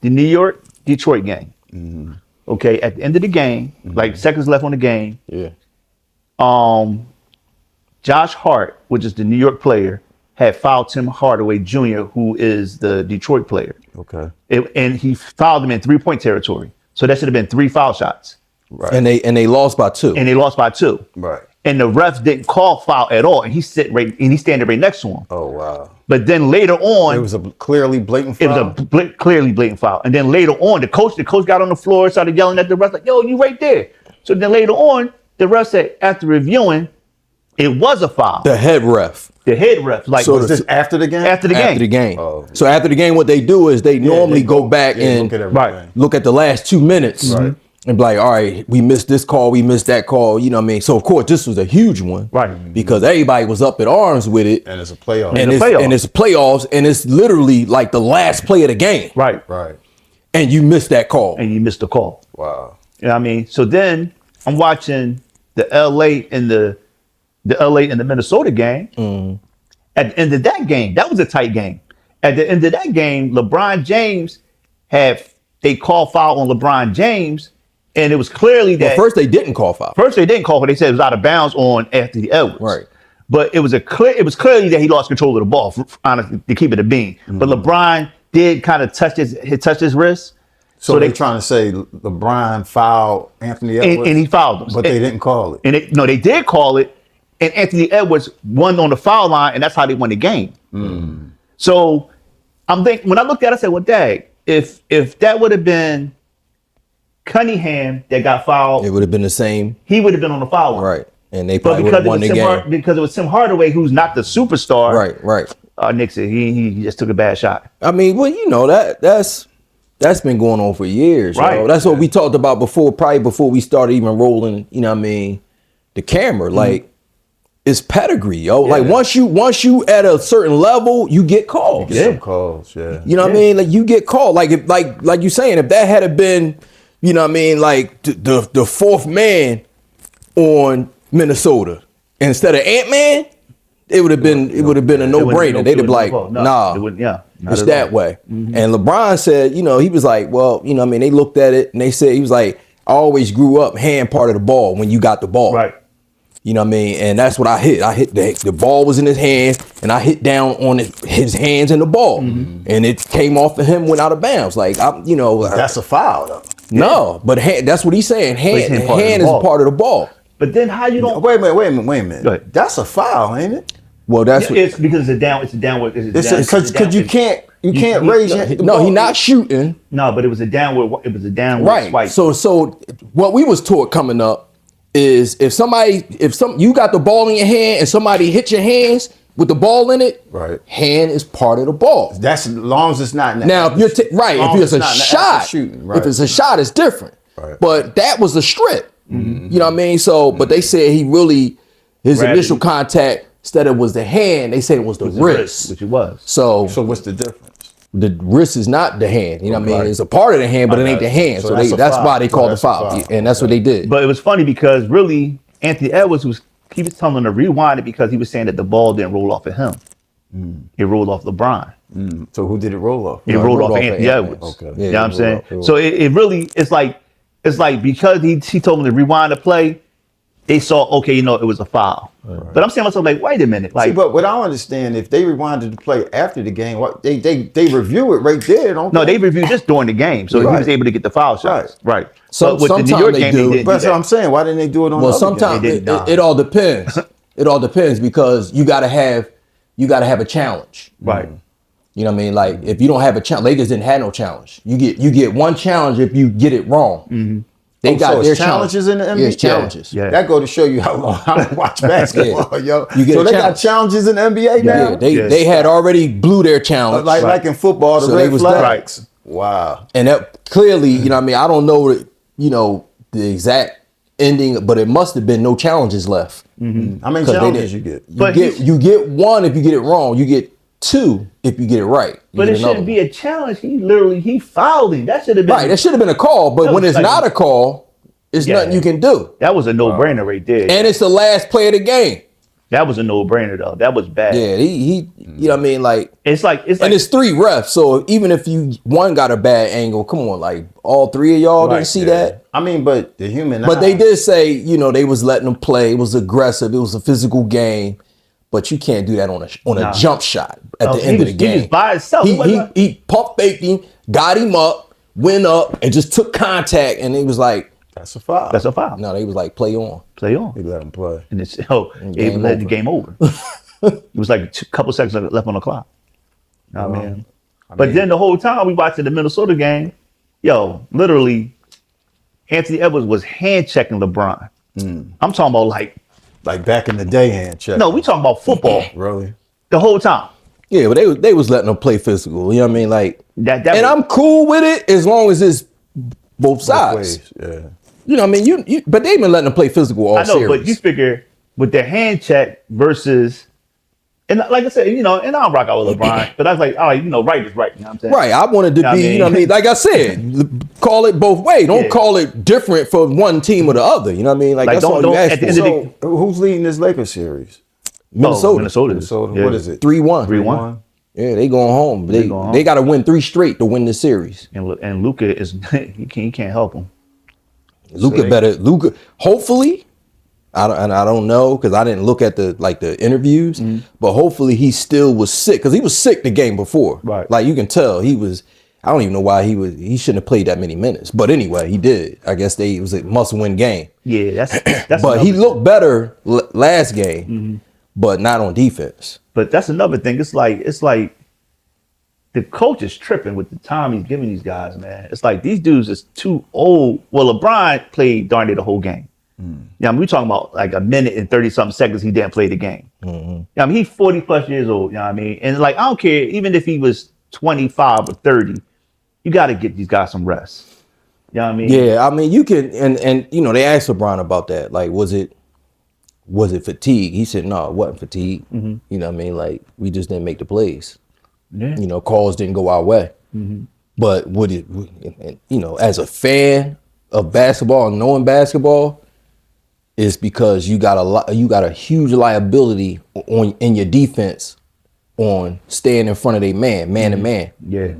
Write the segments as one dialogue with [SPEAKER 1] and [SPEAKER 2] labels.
[SPEAKER 1] the New York Detroit game. Okay, at the end of the game, like seconds left on the game.
[SPEAKER 2] Yeah.
[SPEAKER 1] Josh Hart, which is the New York player, had fouled Tim Hardaway Jr., who is the Detroit player.
[SPEAKER 2] Okay.
[SPEAKER 1] And he fouled him in 3-point territory. So that should have been 3 foul shots.
[SPEAKER 2] Right.
[SPEAKER 3] And they lost by 2.
[SPEAKER 1] And they lost by 2.
[SPEAKER 2] Right.
[SPEAKER 1] And the ref didn't call foul at all. And he's standing right next to him.
[SPEAKER 2] Oh wow.
[SPEAKER 1] But then later on,
[SPEAKER 2] It was a clearly blatant foul.
[SPEAKER 1] it was a clearly blatant foul. And then later on, the coach got on the floor, started yelling at the ref like, "Yo, you right there." So then later on, the ref said, after reviewing, it was a foul.
[SPEAKER 3] The head ref.
[SPEAKER 1] The head ref, like,
[SPEAKER 2] So was this after the game?
[SPEAKER 1] after the game.
[SPEAKER 3] After the game.
[SPEAKER 2] Oh.
[SPEAKER 3] So after the game, what they do is they normally go back and
[SPEAKER 2] look at everything.
[SPEAKER 1] Right.
[SPEAKER 3] look at the last 2 minutes and be like, all right, we missed this call, we missed that call, you know what I mean? So of course this was a huge one.
[SPEAKER 1] Right.
[SPEAKER 3] Because everybody was up in arms with it.
[SPEAKER 2] And it's a playoff.
[SPEAKER 3] And it's playoffs, and it's literally like the last play of the game.
[SPEAKER 1] Right.
[SPEAKER 2] Right.
[SPEAKER 3] And you missed that call.
[SPEAKER 1] And you missed the call.
[SPEAKER 2] Wow.
[SPEAKER 1] You know what I mean? So then I'm watching the LA and the Minnesota game. At the end of that game, that was a tight game. At the end of that game, LeBron James they called foul on LeBron James, and it was clearly that
[SPEAKER 3] First they didn't call foul.
[SPEAKER 1] First they didn't call, but they said it was out of bounds on Anthony Edwards.
[SPEAKER 3] Right.
[SPEAKER 1] But it was clearly that he lost control of the ball, honestly, to keep it a bean. But LeBron did kind of touch his wrist.
[SPEAKER 2] So they're trying to say LeBron fouled Anthony Edwards,
[SPEAKER 1] and he fouled him.
[SPEAKER 2] but they didn't call it.
[SPEAKER 1] And they did call it, and Anthony Edwards won on the foul line, and that's how they won the game. So I'm thinking, when I looked at it, I said, well, dang, if that would have been Cunningham that got fouled,
[SPEAKER 3] It would have been the same.
[SPEAKER 1] he would have been on the foul line.
[SPEAKER 3] Right. And they
[SPEAKER 1] But
[SPEAKER 3] probably would have won the game.
[SPEAKER 1] because it was Tim Hardaway, who's not the superstar.
[SPEAKER 3] Right.
[SPEAKER 1] Nick said he just took a bad shot.
[SPEAKER 3] I mean, well, you know, that's been going on for years.
[SPEAKER 1] Right.
[SPEAKER 3] Yo. That's what we talked about before we started even rolling, you know what I mean, the camera. Like, it's pedigree, yo.
[SPEAKER 1] Yeah.
[SPEAKER 3] Like once you at a certain level, you get calls.
[SPEAKER 2] Some calls, yeah.
[SPEAKER 3] You know what I mean? Like you get called. Like if like you saying, if that had been, you know what I mean, like the fourth man on Minnesota instead of Ant-Man, it would have been a no-brainer. They'd have been like, nah, it's that way. And LeBron said, you know, he was like, well, you know what I mean, they looked at it and they said, he was like, I always grew up hand part of the ball when you got the ball.
[SPEAKER 1] Right.
[SPEAKER 3] You know what I mean? And that's what I hit. I hit the ball was in his hands, and I hit down on his hands and the ball, and it came off of him, went out of bounds. Like
[SPEAKER 2] That's a foul, though.
[SPEAKER 3] No, but that's what he's saying. Hand is part of the ball.
[SPEAKER 1] But then how you don't?
[SPEAKER 2] Wait a minute.
[SPEAKER 1] Go ahead.
[SPEAKER 2] That's a foul, ain't it?
[SPEAKER 3] Well, that's
[SPEAKER 1] It's because it's a downward.
[SPEAKER 2] Because you can't raise your
[SPEAKER 3] no, he's not shooting.
[SPEAKER 1] No, but it was a downward. It was a downward
[SPEAKER 3] Right.
[SPEAKER 1] swipe.
[SPEAKER 3] So what we was taught coming up is if you got the ball in your hand and somebody hit your hands with the ball in it,
[SPEAKER 2] right,
[SPEAKER 3] hand is part of the ball.
[SPEAKER 2] That's as long as it's not
[SPEAKER 3] now. If you're if it's a shot,
[SPEAKER 2] shooting, right.
[SPEAKER 3] If it's a shot, it's different.
[SPEAKER 2] Right.
[SPEAKER 3] But that was a strip. You know what I mean? So, but they said his initial contact instead of was the hand, they said it was the wrist,
[SPEAKER 1] which it was.
[SPEAKER 3] So
[SPEAKER 2] what's the difference?
[SPEAKER 3] The wrist is not the hand. You know what I mean? It's a part of the hand, but it ain't the hand. So that's why they called the foul, and that's what they did.
[SPEAKER 1] But it was funny because really Anthony Edwards he was telling them to rewind it because he was saying that the ball didn't roll off of him. It rolled off LeBron.
[SPEAKER 2] So who did it roll off?
[SPEAKER 1] It rolled off Anthony Edwards.
[SPEAKER 2] Okay.
[SPEAKER 1] Yeah, you know what I'm saying? So it really, it's like because he told them to rewind the play, they saw, okay, it was a foul. Right. But I'm saying to myself, like, wait a minute. Like,
[SPEAKER 2] see, but what I don't understand, if they rewinded the play after the game, they review it right there, don't they?
[SPEAKER 1] No, they reviewed this during the game, so he was able to get the foul shots. Right.
[SPEAKER 3] So
[SPEAKER 1] with the New York game, they didn't.
[SPEAKER 2] That's what I'm saying. Why didn't they do it on the other
[SPEAKER 3] sometimes
[SPEAKER 2] game?
[SPEAKER 3] it all depends. It all depends because you gotta have a challenge.
[SPEAKER 1] Right.
[SPEAKER 3] You know what I mean? Like if you don't have a challenge, Lakers didn't have no challenge. You get one challenge if you get it wrong. They got their
[SPEAKER 2] challenges in the NBA.
[SPEAKER 3] Yes, challenges.
[SPEAKER 2] Yeah. That go to show you how long I don't watch basketball, yo.
[SPEAKER 3] So
[SPEAKER 2] they got challenges in the NBA now.
[SPEAKER 3] They had already blew their challenge.
[SPEAKER 2] Like in football, the red flags. Wow.
[SPEAKER 3] And that clearly, you know what I mean? I don't know the exact ending, but it must have been no challenges left.
[SPEAKER 2] How many challenges you get?
[SPEAKER 3] You get one if you get it wrong. You get two if you get it right.
[SPEAKER 1] But it shouldn't be a challenge. He fouled him. That should have been
[SPEAKER 3] right. That should have been a call. But when it's not a call, it's nothing you can do.
[SPEAKER 1] That was a no-brainer right there.
[SPEAKER 3] And it's the last play of the game.
[SPEAKER 1] That was a no-brainer though. That was bad.
[SPEAKER 3] Yeah, he you know what I mean? Like,
[SPEAKER 1] It's like
[SPEAKER 3] and it's 3 refs, so even if one got a bad angle, come on, like all 3 of y'all didn't see that.
[SPEAKER 2] I mean, but the human
[SPEAKER 3] But
[SPEAKER 2] eye,
[SPEAKER 3] they did say, you know, they was letting them play. It was aggressive. It was a physical game. But you can't do that on a jump shot at the end of the game.
[SPEAKER 1] He was by himself.
[SPEAKER 3] He pump faked him, got him up, went up, and just took contact. And he was like,
[SPEAKER 2] that's a foul.
[SPEAKER 1] That's a foul.
[SPEAKER 3] no, they was like, play on.
[SPEAKER 1] Play on.
[SPEAKER 2] He let him play.
[SPEAKER 1] And it's the game over. It was like a couple seconds left on the clock. You know what I mean? But then the whole time we watching the Minnesota game, literally, Anthony Edwards was hand checking LeBron. I'm talking about
[SPEAKER 2] like back in the day, hand check.
[SPEAKER 1] No, we talking about football.
[SPEAKER 2] Really?
[SPEAKER 1] The whole time.
[SPEAKER 3] Yeah, but they was letting them play physical. You know what I mean? Like,
[SPEAKER 1] That
[SPEAKER 3] and
[SPEAKER 1] was,
[SPEAKER 3] I'm cool with it as long as it's both sides.
[SPEAKER 2] Both ways, yeah.
[SPEAKER 3] You know what I mean? You but they've been letting them play physical all
[SPEAKER 1] I know,
[SPEAKER 3] series.
[SPEAKER 1] but you figure with the hand check versus, and like I said, and I don't rock out with LeBron, but I was like, all right, right is right. You know what I'm saying?
[SPEAKER 3] Right, I wanted to be, you know what I mean? Like I said, call it both ways. Don't call it different for one team or the other. You know what I mean? Like that's all you ask
[SPEAKER 1] at the
[SPEAKER 3] for.
[SPEAKER 1] end of
[SPEAKER 2] So who's leading this Lakers series?
[SPEAKER 3] Minnesota.
[SPEAKER 2] Minnesota.
[SPEAKER 1] Yeah.
[SPEAKER 2] What is it?
[SPEAKER 3] 3-1.
[SPEAKER 1] 3-1.
[SPEAKER 3] Yeah, they going home. They
[SPEAKER 1] going home.
[SPEAKER 3] they got to win 3 straight to win the series.
[SPEAKER 1] And Luka is he can't help him.
[SPEAKER 3] Luka, hopefully, I don't know because I didn't look at the interviews, but hopefully he still was sick because he was sick the game before.
[SPEAKER 1] Right.
[SPEAKER 3] Like you can tell he was. I don't even know why he shouldn't have played that many minutes. But anyway, he did. I guess it was a must-win game.
[SPEAKER 1] Yeah, that's.
[SPEAKER 3] But he looked better last game, but not on defense.
[SPEAKER 1] But that's another thing. It's like the coach is tripping with the time he's giving these guys, man. It's like these dudes is too old. Well, LeBron played darn near the whole game. Yeah, I mean, we're talking about like a minute and 30-something seconds he didn't play the game. Yeah, I mean, he's 40 plus years old, you know what I mean? And like, I don't care, even if he was 25 or 30, you got to get these guys some rest. You know what I mean?
[SPEAKER 3] Yeah, I mean, you can, and they asked LeBron about that. Like, was it fatigue? He said, no, it wasn't fatigue. You know what I mean? Like, we just didn't make the plays.
[SPEAKER 1] Yeah.
[SPEAKER 3] Calls didn't go our way. But as a fan of basketball and knowing basketball, it's because you got a huge liability in your defense on staying in front of their man to man.
[SPEAKER 1] Yeah.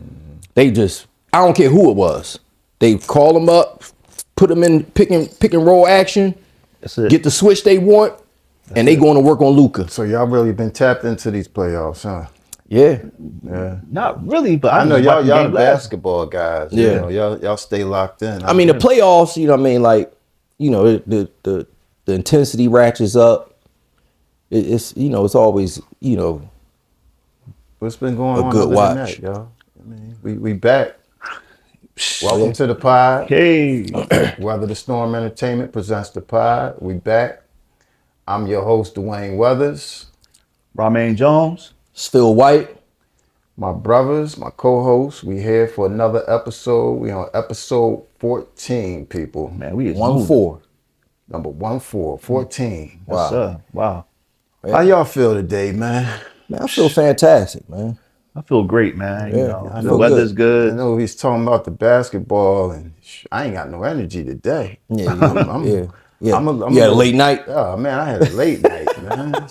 [SPEAKER 3] They just, I don't care who it was. They call them up, put them in pick and roll action,
[SPEAKER 1] That's it.
[SPEAKER 3] get the switch they want, and they going to work on Luka.
[SPEAKER 2] So y'all really been tapped into these playoffs, huh?
[SPEAKER 3] Yeah.
[SPEAKER 2] Yeah.
[SPEAKER 1] Not really, but
[SPEAKER 2] I know
[SPEAKER 1] just
[SPEAKER 2] y'all
[SPEAKER 1] watched
[SPEAKER 2] the
[SPEAKER 1] game last.
[SPEAKER 2] basketball guys.
[SPEAKER 3] Yeah.
[SPEAKER 2] Y'all stay locked in.
[SPEAKER 3] I mean, the playoffs, you know what I mean? Like, the intensity ratchets up. It's always,
[SPEAKER 2] what's been going
[SPEAKER 3] a
[SPEAKER 2] on
[SPEAKER 3] good
[SPEAKER 2] other
[SPEAKER 3] watch.
[SPEAKER 2] than that, y'all? I mean, we back. Welcome to the pod.
[SPEAKER 1] Hey.
[SPEAKER 2] Weather the Storm Entertainment presents the pod. We back. I'm your host, Dwayne Weathers.
[SPEAKER 1] Ramein Jones.
[SPEAKER 3] Phil White.
[SPEAKER 2] My brothers, my co-hosts, we here for another episode. We on episode 14, people.
[SPEAKER 1] Man, we is
[SPEAKER 3] 1-4.
[SPEAKER 2] Number 14.
[SPEAKER 1] Yes, sir. Wow.
[SPEAKER 2] How y'all feel today, man?
[SPEAKER 3] Man, I feel fantastic, man.
[SPEAKER 1] I feel great, man.
[SPEAKER 3] Yeah, I
[SPEAKER 1] The
[SPEAKER 3] feel
[SPEAKER 1] weather's
[SPEAKER 2] I
[SPEAKER 1] good.
[SPEAKER 2] know he's talking about the basketball, and I ain't got no energy today.
[SPEAKER 3] Yeah, yeah.
[SPEAKER 2] I'm
[SPEAKER 3] You had a late night?
[SPEAKER 2] Oh man, I had a late night, man.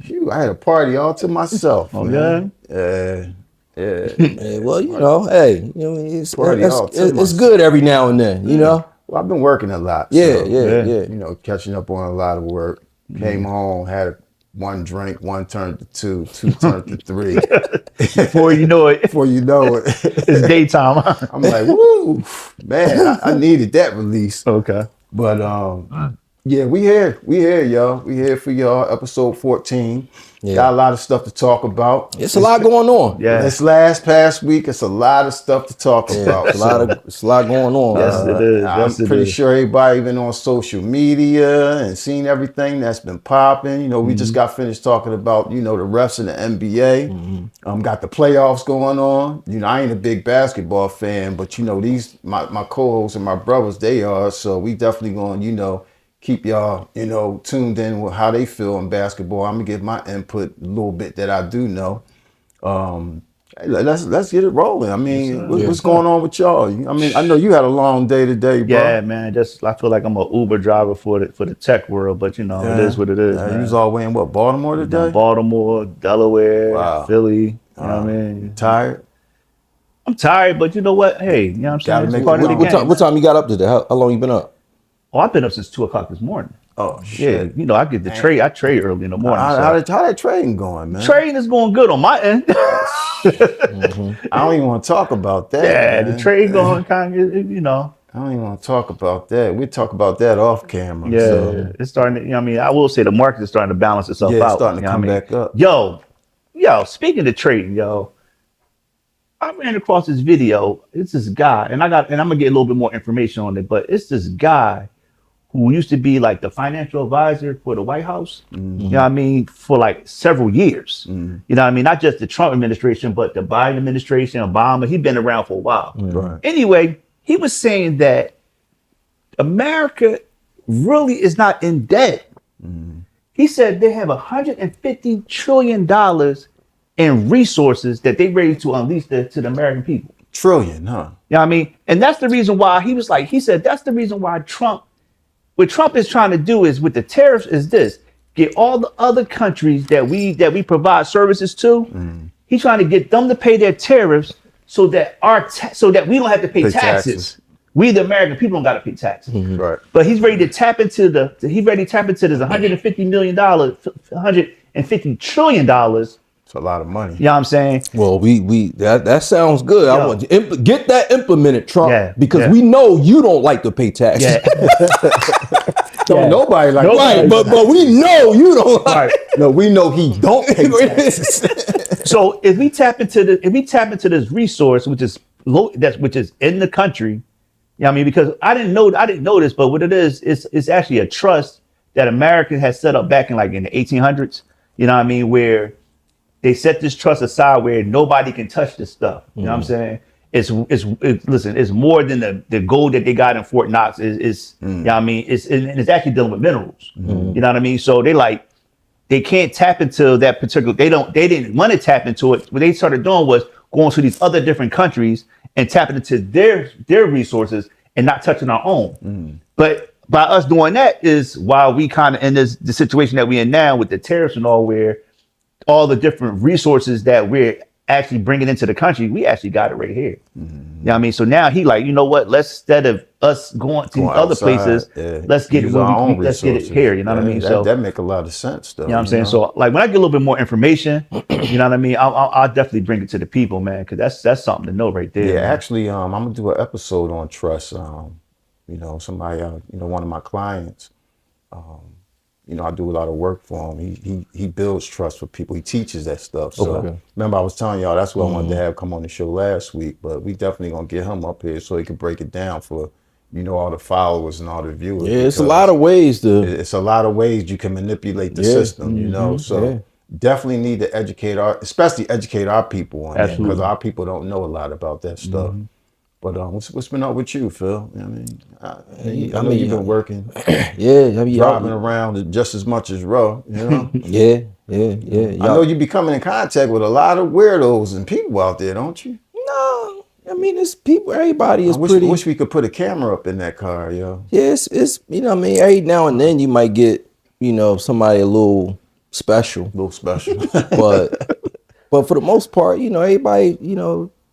[SPEAKER 2] Shoot, I had a party all to myself.
[SPEAKER 1] Oh,
[SPEAKER 2] man.
[SPEAKER 1] yeah?
[SPEAKER 2] Yeah.
[SPEAKER 3] Yeah, well, hey, it's
[SPEAKER 2] Party all to
[SPEAKER 3] it's
[SPEAKER 2] myself.
[SPEAKER 3] good every now and then, you know?
[SPEAKER 2] Well, I've been working a lot.
[SPEAKER 3] Yeah,
[SPEAKER 2] so,
[SPEAKER 3] yeah.
[SPEAKER 2] Catching up on a lot of work. Came home, had one drink, one turned to two turned to three.
[SPEAKER 1] Before you know it,
[SPEAKER 2] Before you know it,
[SPEAKER 1] it's daytime.
[SPEAKER 2] I'm like, woo, man, I needed that release.
[SPEAKER 1] Okay.
[SPEAKER 2] But yeah, we here, y'all. We here for y'all. Episode 14.
[SPEAKER 3] Yeah.
[SPEAKER 2] Got a lot of stuff to talk about.
[SPEAKER 3] It's a lot going on.
[SPEAKER 1] Yeah.
[SPEAKER 2] This past week, it's a lot of stuff to talk about.
[SPEAKER 3] It's a lot going on.
[SPEAKER 1] Yes, it is.
[SPEAKER 2] I'm
[SPEAKER 1] Yes, it
[SPEAKER 2] pretty
[SPEAKER 1] is.
[SPEAKER 2] sure everybody been on social media and seen everything that's been popping. We just got finished talking about, the refs in the NBA. Got the playoffs going on. I ain't a big basketball fan, but these my co-hosts and my brothers, they are. So we definitely going, keep y'all, tuned in with how they feel in basketball. I'm gonna give my input a little bit that I do know. Hey, let's get it rolling. I mean, what's going on with y'all? I mean, I know you had a long day today, bro.
[SPEAKER 1] Yeah, man. Just I feel like I'm an Uber driver for the tech world, but you know, it is what it is, man.
[SPEAKER 2] You was all the way in what, Baltimore today?
[SPEAKER 1] Baltimore, Delaware,
[SPEAKER 2] Wow.
[SPEAKER 1] Philly. You know what I mean?
[SPEAKER 2] You tired?
[SPEAKER 1] I'm tired, but you know what? Hey, you know what I'm saying?
[SPEAKER 2] Gotta
[SPEAKER 1] It's
[SPEAKER 2] make
[SPEAKER 1] part
[SPEAKER 2] it
[SPEAKER 1] of the
[SPEAKER 2] long.
[SPEAKER 1] game.
[SPEAKER 3] What time you got up today? How long you been up?
[SPEAKER 1] Oh, I've been up since 2:00 this morning.
[SPEAKER 2] Oh
[SPEAKER 1] Yeah,
[SPEAKER 2] shit!
[SPEAKER 1] you know, I get the trade. I trade early in the morning.
[SPEAKER 2] How
[SPEAKER 1] So.
[SPEAKER 2] that trading going, man?
[SPEAKER 1] Trading is going good on my end.
[SPEAKER 2] I don't even want to talk about that.
[SPEAKER 1] Yeah,
[SPEAKER 2] man.
[SPEAKER 1] the trade going kind of, you know.
[SPEAKER 2] I don't even want to talk about that. We talk about that off camera.
[SPEAKER 1] Yeah,
[SPEAKER 2] So.
[SPEAKER 1] it's starting to, you know what I mean? I will say the market is starting to balance itself out.
[SPEAKER 2] Yeah, it's starting to
[SPEAKER 1] you know
[SPEAKER 2] come
[SPEAKER 1] what I mean?
[SPEAKER 2] back up.
[SPEAKER 1] Yo, speaking of trading, I ran across this video. It's this guy, and I'm gonna get a little bit more information on it, but it's this guy who used to be like the financial advisor for the White House, you know what I mean, for like several years. You know what I mean? Not just the Trump administration, but the Biden administration, Obama. He'd been around for a while.
[SPEAKER 2] Right.
[SPEAKER 1] Anyway, he was saying that America really is not in debt. He said they have $150 trillion in resources that they ready to unleash to the American people.
[SPEAKER 2] Trillion, huh?
[SPEAKER 1] You know what I mean? And that's the reason why he said that's the reason why what Trump is trying to do is with the tariffs is this: get all the other countries that we provide services to. He's trying to get them to pay their tariffs so that so that we don't have to pay taxes. We the American people don't got to pay taxes.
[SPEAKER 2] Right.
[SPEAKER 1] But he's ready to tap into this $150 million, $150 trillion.
[SPEAKER 2] It's a lot of money.
[SPEAKER 1] You know what I'm saying?
[SPEAKER 3] Well, that sounds good. I want to get that implemented, Trump, because we know you don't like to pay taxes.
[SPEAKER 2] Don't nobody like
[SPEAKER 3] Right, but we know you don't like.
[SPEAKER 2] No, we know he don't pay taxes.
[SPEAKER 1] So if we tap into this resource, which is in the country, you know what I mean? Because I didn't know this, but what it is, it's actually a trust that America has set up back in the 1800s. You know what I mean? Where they set this trust aside where nobody can touch this stuff. You know what I'm saying? It's more than the gold that they got in Fort Knox. You know what I mean? It's actually dealing with minerals. You know what I mean? So they can't tap into that particular. They didn't want to tap into it. What they started doing was going to these other different countries and tapping into their resources and not touching our own. But by us doing that is why we kind of in the situation that we're in now with the tariffs and all, where all the different resources that we're actually bringing into the country, we actually got it right here. You know what I mean? So now he you know what? Instead of us going to other places, let's get let's get it here. You know what I mean?
[SPEAKER 2] So that make a lot of sense, though.
[SPEAKER 1] You know what I'm saying? So when I get a little bit more information, you know what I mean? I'll definitely bring it to the people, man, because that's something to know right there.
[SPEAKER 2] Yeah,
[SPEAKER 1] man.
[SPEAKER 2] actually, I'm gonna do an episode on trust. You know, somebody, one of my clients. You know, I do a lot of work for him. He builds trust for people. He teaches that stuff. So remember, I was telling y'all that's what I wanted to have come on the show last week. But we definitely gonna get him up here so he can break it down for all the followers and all the viewers.
[SPEAKER 3] Yeah, it's a lot of ways
[SPEAKER 2] It's a lot of ways you can manipulate the system. You know, so definitely need to educate our people on that, because our people don't know a lot about that stuff. But what's been up with you, Phil? I mean, I know you've been working, driving around just as much as Ro. You know, I know you be coming in contact with a lot of weirdos and people out there, don't you?
[SPEAKER 3] No, I mean it's people. Everybody is pretty.
[SPEAKER 2] I wish we could put a camera up in that car, yo.
[SPEAKER 3] Yeah, it's you know what I mean. Every now and then you might get somebody a little special, but for the most part, everybody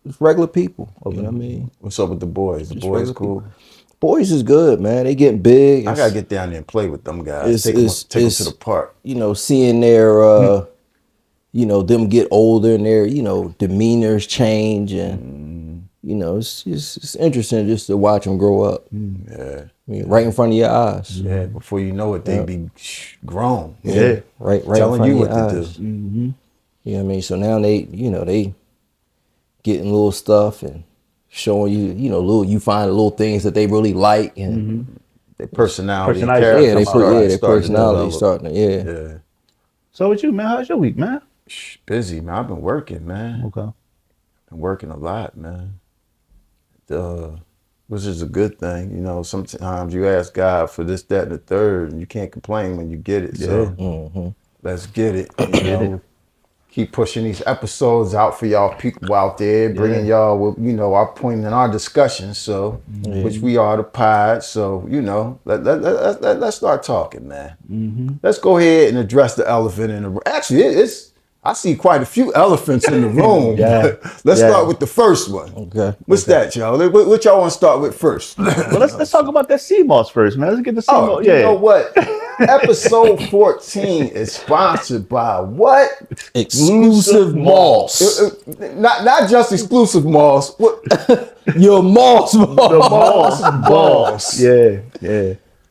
[SPEAKER 3] it's regular people. You know what I mean?
[SPEAKER 2] What's up with the boys? The boys cool?
[SPEAKER 3] People. Boys is good, man. They getting big.
[SPEAKER 2] I gotta get down there and play with them guys. Take them to the park.
[SPEAKER 3] Seeing their them get older and their demeanors change, and it's interesting just to watch them grow up.
[SPEAKER 2] Yeah,
[SPEAKER 3] I mean, right in front of your eyes.
[SPEAKER 2] Yeah, before you know it, they be grown.
[SPEAKER 3] Yeah, right
[SPEAKER 2] telling
[SPEAKER 3] in front
[SPEAKER 2] you
[SPEAKER 3] of your
[SPEAKER 2] what
[SPEAKER 3] eyes.
[SPEAKER 2] to do.
[SPEAKER 3] You know what I mean? So now they getting little stuff and showing you find little things that they really like, and
[SPEAKER 2] their personality.
[SPEAKER 3] Their personality starting to,
[SPEAKER 2] yeah.
[SPEAKER 1] So with you, man, how's your week, man?
[SPEAKER 2] Busy, man. I've been working, man.
[SPEAKER 1] Okay.
[SPEAKER 2] Been working a lot, man. Which is a good thing. Sometimes you ask God for this, that, and the third, and you can't complain when you get it. So let's get it. keep pushing these episodes out for y'all people out there, bringing y'all with, you know, our point in our discussion. So, which we are the pod. So, you know, let's start talking, man. Let's go ahead and address the elephant in the room. Actually, I see quite a few elephants in the room. Let's start with the first one.
[SPEAKER 3] Okay.
[SPEAKER 2] What's that, y'all? What y'all want to start with first?
[SPEAKER 1] Well, let's talk about that sea moss first, man. Let's get the sea moss.
[SPEAKER 2] You know what? Episode 14 is sponsored by what?
[SPEAKER 3] Exclusive Moss.
[SPEAKER 2] Not just exclusive Moss. What?
[SPEAKER 3] Your Moss
[SPEAKER 1] The moss boss. Yeah.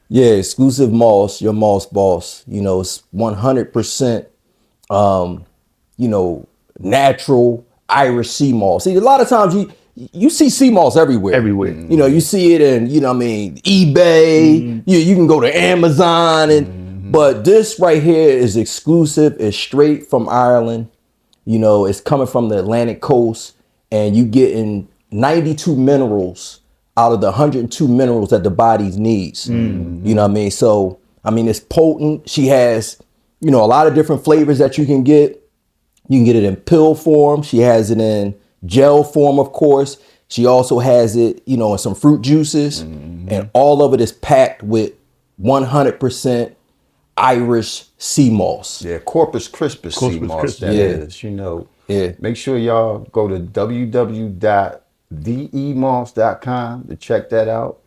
[SPEAKER 3] Yeah, exclusive Moss, your Moss boss. You know, it's 100%, you know, natural Irish sea moss. See, a lot of times you see sea moss everywhere. You know, you see it in, you know what I mean, eBay. You can go to Amazon and but this right here is exclusive. It's straight from Ireland. You know, it's coming from the Atlantic coast, and you getting 92 minerals out of the 102 minerals that the body needs. You know what I mean? So, I mean, it's potent. She has, you know, a lot of different flavors that you can get. You can get it in pill form. She has it in gel form, of course. She also has it, you know, in some fruit juices. And all of it is packed with 100% Irish sea moss.
[SPEAKER 2] Yeah, Corpus Christi sea moss, that is, you know. Make sure y'all go to www.themoss.com to check that out.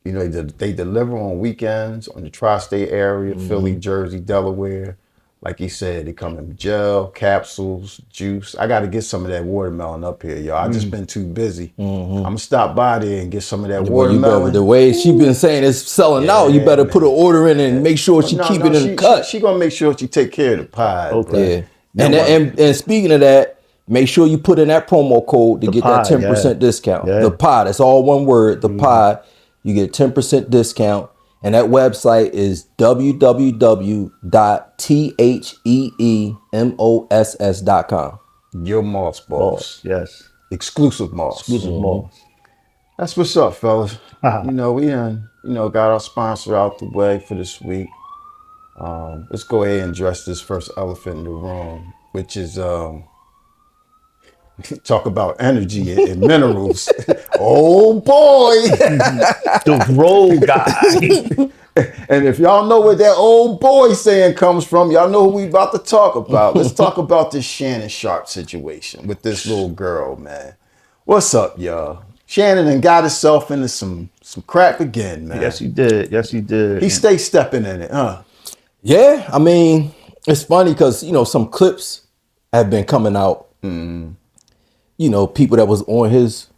[SPEAKER 2] You know, they deliver on weekends on the tri-state area, Philly, Jersey, Delaware. Like he said, they come in gel, capsules, juice. I got to get some of that watermelon up here, y'all. I just been too busy. I'm going to stop by there and get some of that watermelon.
[SPEAKER 3] The way she been saying it's selling out, you better put an order in and make sure she keep it in the cut.
[SPEAKER 2] She going to make sure she take care of the pie.
[SPEAKER 3] Okay. And speaking of that, make sure you put in that promo code to get that 10% discount. The pod, it's all one word, the pod. You get 10% discount. And that website is www.theemoss.com.
[SPEAKER 2] Your Moss boss.
[SPEAKER 1] Yes.
[SPEAKER 2] Exclusive Moss.
[SPEAKER 1] Exclusive moss.
[SPEAKER 2] That's what's up, fellas. You know, we got our sponsor out the way for this week. Let's go ahead and address this first elephant in the room, which is talk about energy and minerals. Oh boy.
[SPEAKER 1] The roll guy.
[SPEAKER 2] And if y'all know where that old boy saying comes from, y'all know who we about to talk about. Let's talk about this Shannon Sharpe situation with this little girl, man. What's up, y'all? Shannon done got himself into some crap again, man.
[SPEAKER 1] Yes, he did.
[SPEAKER 2] He stay stepping in it, huh?
[SPEAKER 3] Yeah, I mean, it's funny because, you know, some clips have been coming out. You know, people that was on his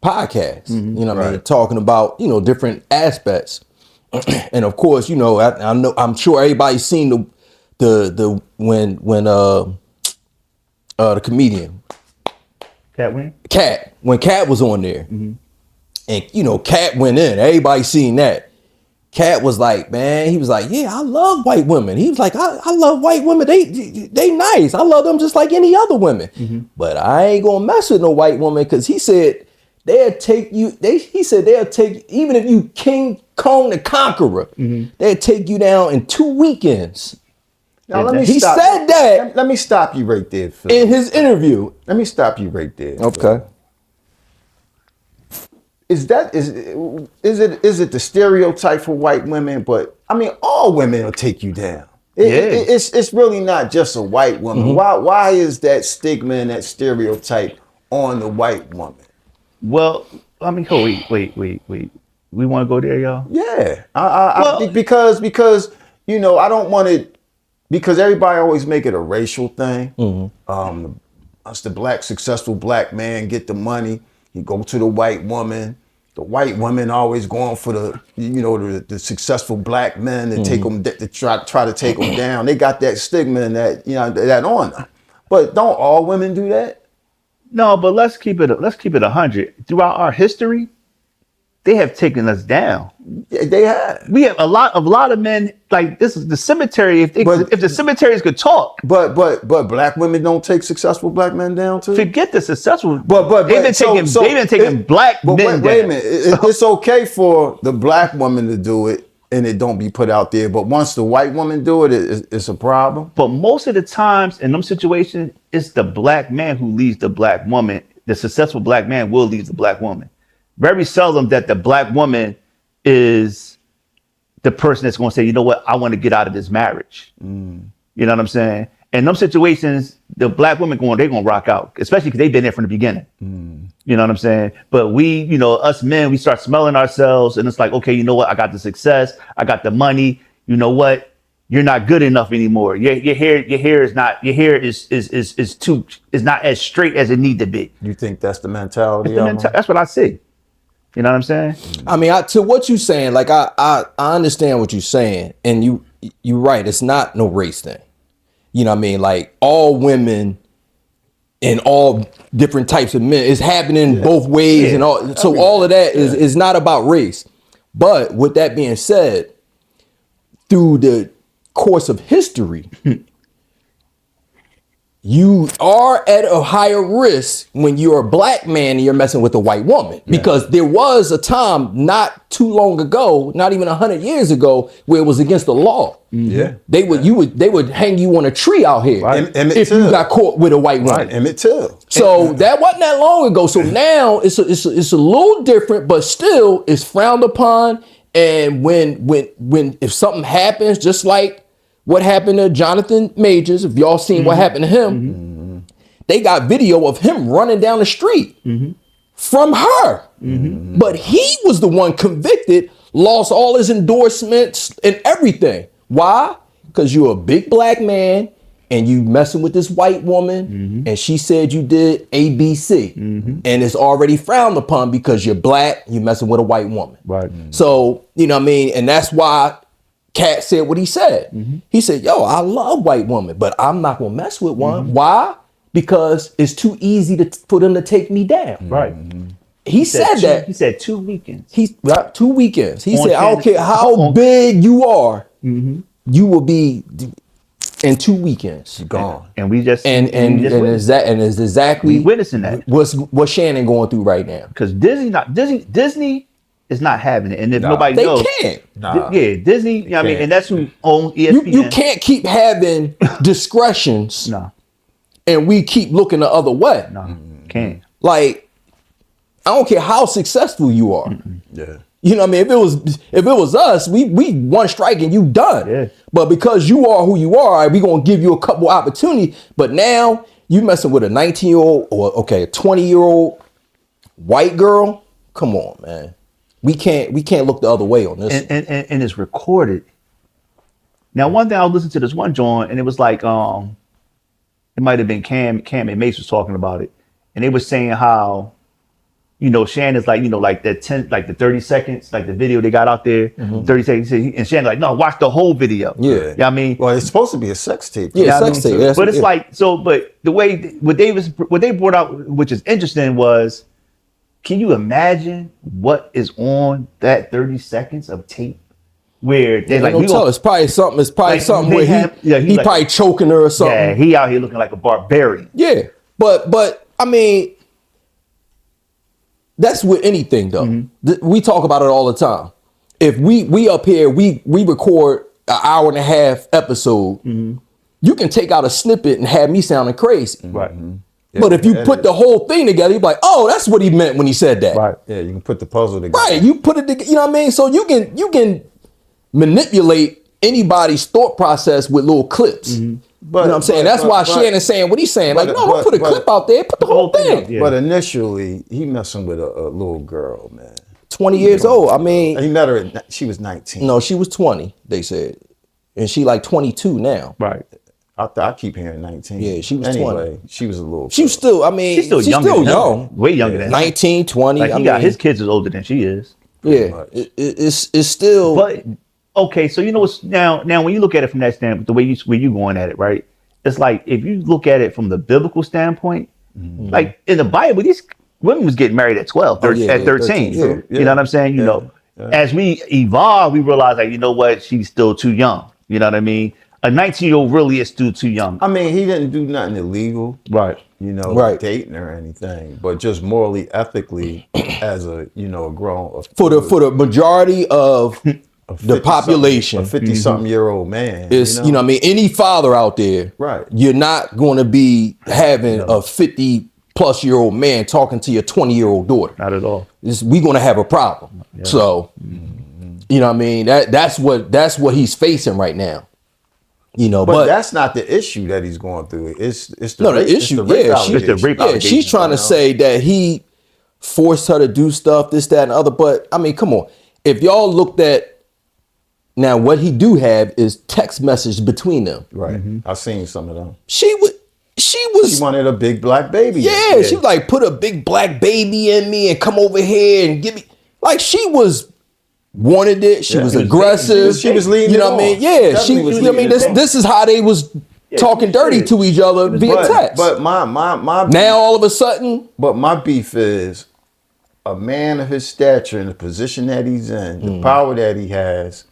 [SPEAKER 3] podcast, you know what I mean, talking about, you know, different aspects. And of course, you know, I'm sure everybody's seen the when the comedian
[SPEAKER 1] when
[SPEAKER 3] Cat was on there, and you know, Cat went in. Everybody seen that. Cat was like, man, he was like, yeah, I love white women. He was like, I love white women. They nice. I love them just like any other women. But I ain't gonna mess with no white woman because he said they'll take you. He said they'll take, even if you King Kong the Conqueror, they'll take you down in 2 weekends.
[SPEAKER 2] Now let me
[SPEAKER 3] he
[SPEAKER 2] stop.
[SPEAKER 3] said that.
[SPEAKER 2] Let me stop you right there, Phil.
[SPEAKER 3] In his interview.
[SPEAKER 2] Let me stop you right there.
[SPEAKER 3] Okay.
[SPEAKER 2] Is it the stereotype for white women? But I mean, all women will take you down. It's really not just a white woman. Why is that stigma and that stereotype on the white woman?
[SPEAKER 1] Well, I mean, wait. We want to go there, y'all?
[SPEAKER 2] Yeah, because you know, I don't want it, because everybody always make it a racial thing. Us the black successful black man get the money. You go to the white woman. The white women always going for the, you know, the successful black men that take them, to try to take them down. They got that stigma and that, you know, that on them. But don't all women do that?
[SPEAKER 1] No, but let's keep it 100. Throughout our history, they have taken us down.
[SPEAKER 2] They have.
[SPEAKER 1] We have a lot of men, like, this is the cemetery. If the cemeteries could talk.
[SPEAKER 2] But black women don't take successful black men down too.
[SPEAKER 1] Forget the successful.
[SPEAKER 2] But
[SPEAKER 1] they've been taking black men down.
[SPEAKER 2] Wait a minute. It's okay for the black woman to do it, and it don't be put out there. But once the white woman do it, it's a problem.
[SPEAKER 1] But most of the times in them situations, it's the black man who leads the black woman. The successful black man will lead the black woman. Very seldom that the black woman is the person that's going to say, you know what, I want to get out of this marriage. You know what I'm saying? In them situations, the black women they're going to rock out, especially because they've been there from the beginning. You know what I'm saying? But we, you know, us men, we start smelling ourselves and it's like, okay, you know what? I got the success. I got the money. You know what? You're not good enough anymore. Your hair is not as straight as it need to be.
[SPEAKER 2] You think that's the mentality?
[SPEAKER 1] That's what I see. You know what I'm saying?
[SPEAKER 3] I mean, to what you saying, like I understand what you're saying, and you're right. It's not no race thing. You know what I mean? Like all women and all different types of men is happening both ways, and all. So all of that is not about race. But with that being said, through the course of history, you are at a higher risk when you're a black man and you're messing with a white woman, because there was a time not too long ago, not even 100 years ago, where it was against the law. They would hang you on a tree out here if you got caught with a white woman.
[SPEAKER 2] Emmett Till.
[SPEAKER 3] So that wasn't that long ago. So now it's a little different, but still it's frowned upon. And when if something happens, just like what happened to Jonathan Majors, if y'all seen what happened to him, they got video of him running down the street from her. But he was the one convicted, lost all his endorsements and everything. Why? Because you're a big black man and you messing with this white woman and she said you did ABC. And it's already frowned upon because you're black, you messing with a white woman. So, you know what I mean? And that's why Cat said what he said. He said, yo, I love white women, but I'm not gonna mess with one. Why? Because it's too easy for them to take me down. He said that.
[SPEAKER 1] He said 2 weekends.
[SPEAKER 3] 2 weekends. He said, I don't care how big you are, you will be in 2 weekends.
[SPEAKER 2] Gone.
[SPEAKER 1] And we just
[SPEAKER 3] and is exactly
[SPEAKER 1] witnessing that.
[SPEAKER 3] What's Shannon going through right now?
[SPEAKER 1] Because Disney is not having it, and if nobody knows,
[SPEAKER 3] they can't.
[SPEAKER 1] Disney. You know what I mean, and that's who owns ESPN.
[SPEAKER 3] You can't keep having discretions. And we keep looking the other way.
[SPEAKER 1] Can't.
[SPEAKER 3] Like, I don't care how successful you are. You know what I mean? If it was us, we one strike and you done. But because you are who you are, we gonna give you a couple opportunities. But now you messing with a 19-year-old or a 20-year-old white girl. Come on, man. We can't look the other way on this.
[SPEAKER 1] And it's recorded. Now, one thing I was listening to this one joint, and it was like, it might have been Cam and Mace was talking about it, and they were saying how, you know, Shannon's like, you know, like the 30 seconds, like the video they got out there, 30 seconds, and Shannon's like, no, watch the whole video. You know what I mean?
[SPEAKER 2] Well, it's supposed to be a sex tape.
[SPEAKER 3] Sex tape.
[SPEAKER 1] But it's like, so, but the way what they brought out, which is interesting, was, can you imagine what is on that 30 seconds of tape? Where they're like,
[SPEAKER 3] it's probably something. It's probably something where he probably choking her or something.
[SPEAKER 1] Yeah, he out here looking like a barbarian.
[SPEAKER 3] Yeah, but I mean, that's with anything though. We talk about it all the time. If we up here, we record an hour and a half episode. You can take out a snippet and have me sounding crazy. But if you put the whole thing together, you're like, oh, that's what he meant when he said that.
[SPEAKER 2] Yeah, you can put the puzzle together.
[SPEAKER 3] You put it together, you know what I mean? So you can manipulate anybody's thought process with little clips. You know what I'm saying? That's why Shannon's saying what he's saying. Like, no, don't put a clip out there, put the whole thing.
[SPEAKER 2] But initially, he messing with a little girl, man.
[SPEAKER 3] 20 years old. I mean,
[SPEAKER 2] he met her, she was 19.
[SPEAKER 3] No, she was 20, they said. And she like 22 now.
[SPEAKER 2] I keep hearing 19.
[SPEAKER 3] Yeah, she was 20.
[SPEAKER 2] She was a little.
[SPEAKER 3] She was still, I mean,
[SPEAKER 1] she's still young. Way younger than
[SPEAKER 3] 19, 20.
[SPEAKER 1] Like, he got his kids is older than she is.
[SPEAKER 3] Yeah, it's still.
[SPEAKER 1] But okay, so you know what's now when you look at it from that standpoint, the way you going at it, right? It's like if you look at it from the biblical standpoint, like in the Bible, these women was getting married at 12, at 13. You know what I'm saying? You know, as we evolve, we realize like, you know what, she's still too young. You know what I mean? A 19-year-old really is still too young.
[SPEAKER 2] I mean, he didn't do nothing illegal, you know, dating or anything, but just morally, ethically, as a, you know, a grown.
[SPEAKER 3] For the majority of the population,
[SPEAKER 2] a 50-something-year-old man.
[SPEAKER 3] is, you know what I mean? Any father out there,
[SPEAKER 2] Right.
[SPEAKER 3] you're not going to be having a 50-plus-year-old man talking to your 20-year-old daughter.
[SPEAKER 1] Not at all.
[SPEAKER 3] We're going to have a problem.
[SPEAKER 1] Yeah.
[SPEAKER 3] So, you know what I mean? That's what he's facing right now. You know,
[SPEAKER 2] but that's not the issue that he's going through. It's the
[SPEAKER 3] the issue.
[SPEAKER 1] It's the rape allegation.
[SPEAKER 3] She's trying to say that he forced her to do stuff, this, that, and the other. But I mean, come on. If y'all looked at now, what he do have is text message between them.
[SPEAKER 2] Right. I've seen some of them.
[SPEAKER 3] She
[SPEAKER 2] wanted a big black baby.
[SPEAKER 3] Yeah, she like put a big black baby in me and come over here and give me, like, she wanted it. She was aggressive.
[SPEAKER 2] She was leading.
[SPEAKER 3] You know what I mean? Yeah,
[SPEAKER 2] Definitely
[SPEAKER 3] you know what I mean? This is how they was talking dirty to each other via text.
[SPEAKER 2] But my
[SPEAKER 3] now all of a sudden.
[SPEAKER 2] But my beef is a man of his stature and the position that he's in, the power that he has.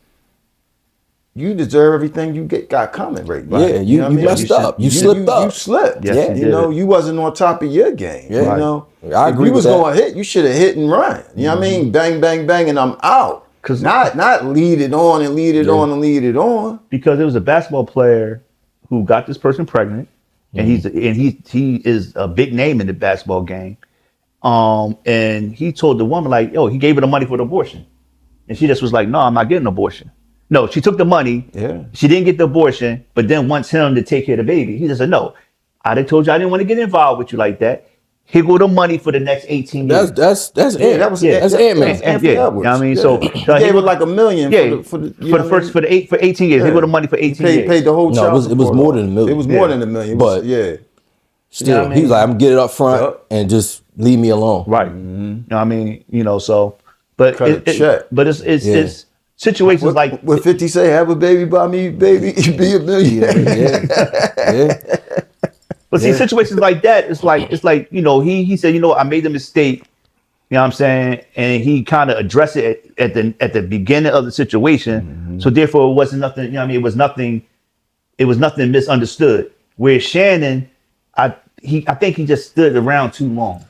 [SPEAKER 2] You deserve everything you got coming right now.
[SPEAKER 3] Yeah, you messed up. You slipped up.
[SPEAKER 2] You slipped.
[SPEAKER 3] Yes,
[SPEAKER 2] you know, you wasn't on top of your game.
[SPEAKER 3] Yeah.
[SPEAKER 2] You know,
[SPEAKER 3] I agree.
[SPEAKER 2] If you was going to hit, you should have hit and run. You know what I mean? Bang, bang, bang, and I'm out. Cause not lead it on and lead it on and lead it on.
[SPEAKER 1] Because it was a basketball player who got this person pregnant, and he is a big name in the basketball game. And he told the woman, like, yo, he gave her the money for the abortion, and she just was like, no, I'm not getting an abortion. No, she took the money. Yeah. She didn't get the abortion, but then wants him to take care of the baby. He just said, no, I done told you I didn't want to get involved with you like that. Here go the money for the next 18 years.
[SPEAKER 3] That's
[SPEAKER 1] Ant-Man.
[SPEAKER 2] Yeah.
[SPEAKER 1] You know what I mean? So
[SPEAKER 2] he gave her like $1 million
[SPEAKER 1] for 18 years. He got the money for 18 years.
[SPEAKER 2] Paid the whole child.
[SPEAKER 3] It was more than $1 million.
[SPEAKER 2] It was more than $1 million.
[SPEAKER 3] But still, you know he was like, I'm gonna get it up front and just leave me alone.
[SPEAKER 1] Right. You know what I mean? You know, so but it's situations like
[SPEAKER 2] what 50 say, have a baby by me, baby, you be $1 million.
[SPEAKER 1] Yeah. But see, situations like that, it's like, you know, he said, you know, I made a mistake, you know what I'm saying? And he kind of addressed it at the beginning of the situation. So therefore it wasn't nothing, you know what I mean? It was nothing misunderstood. Where Shannon, I think he just stood around too long.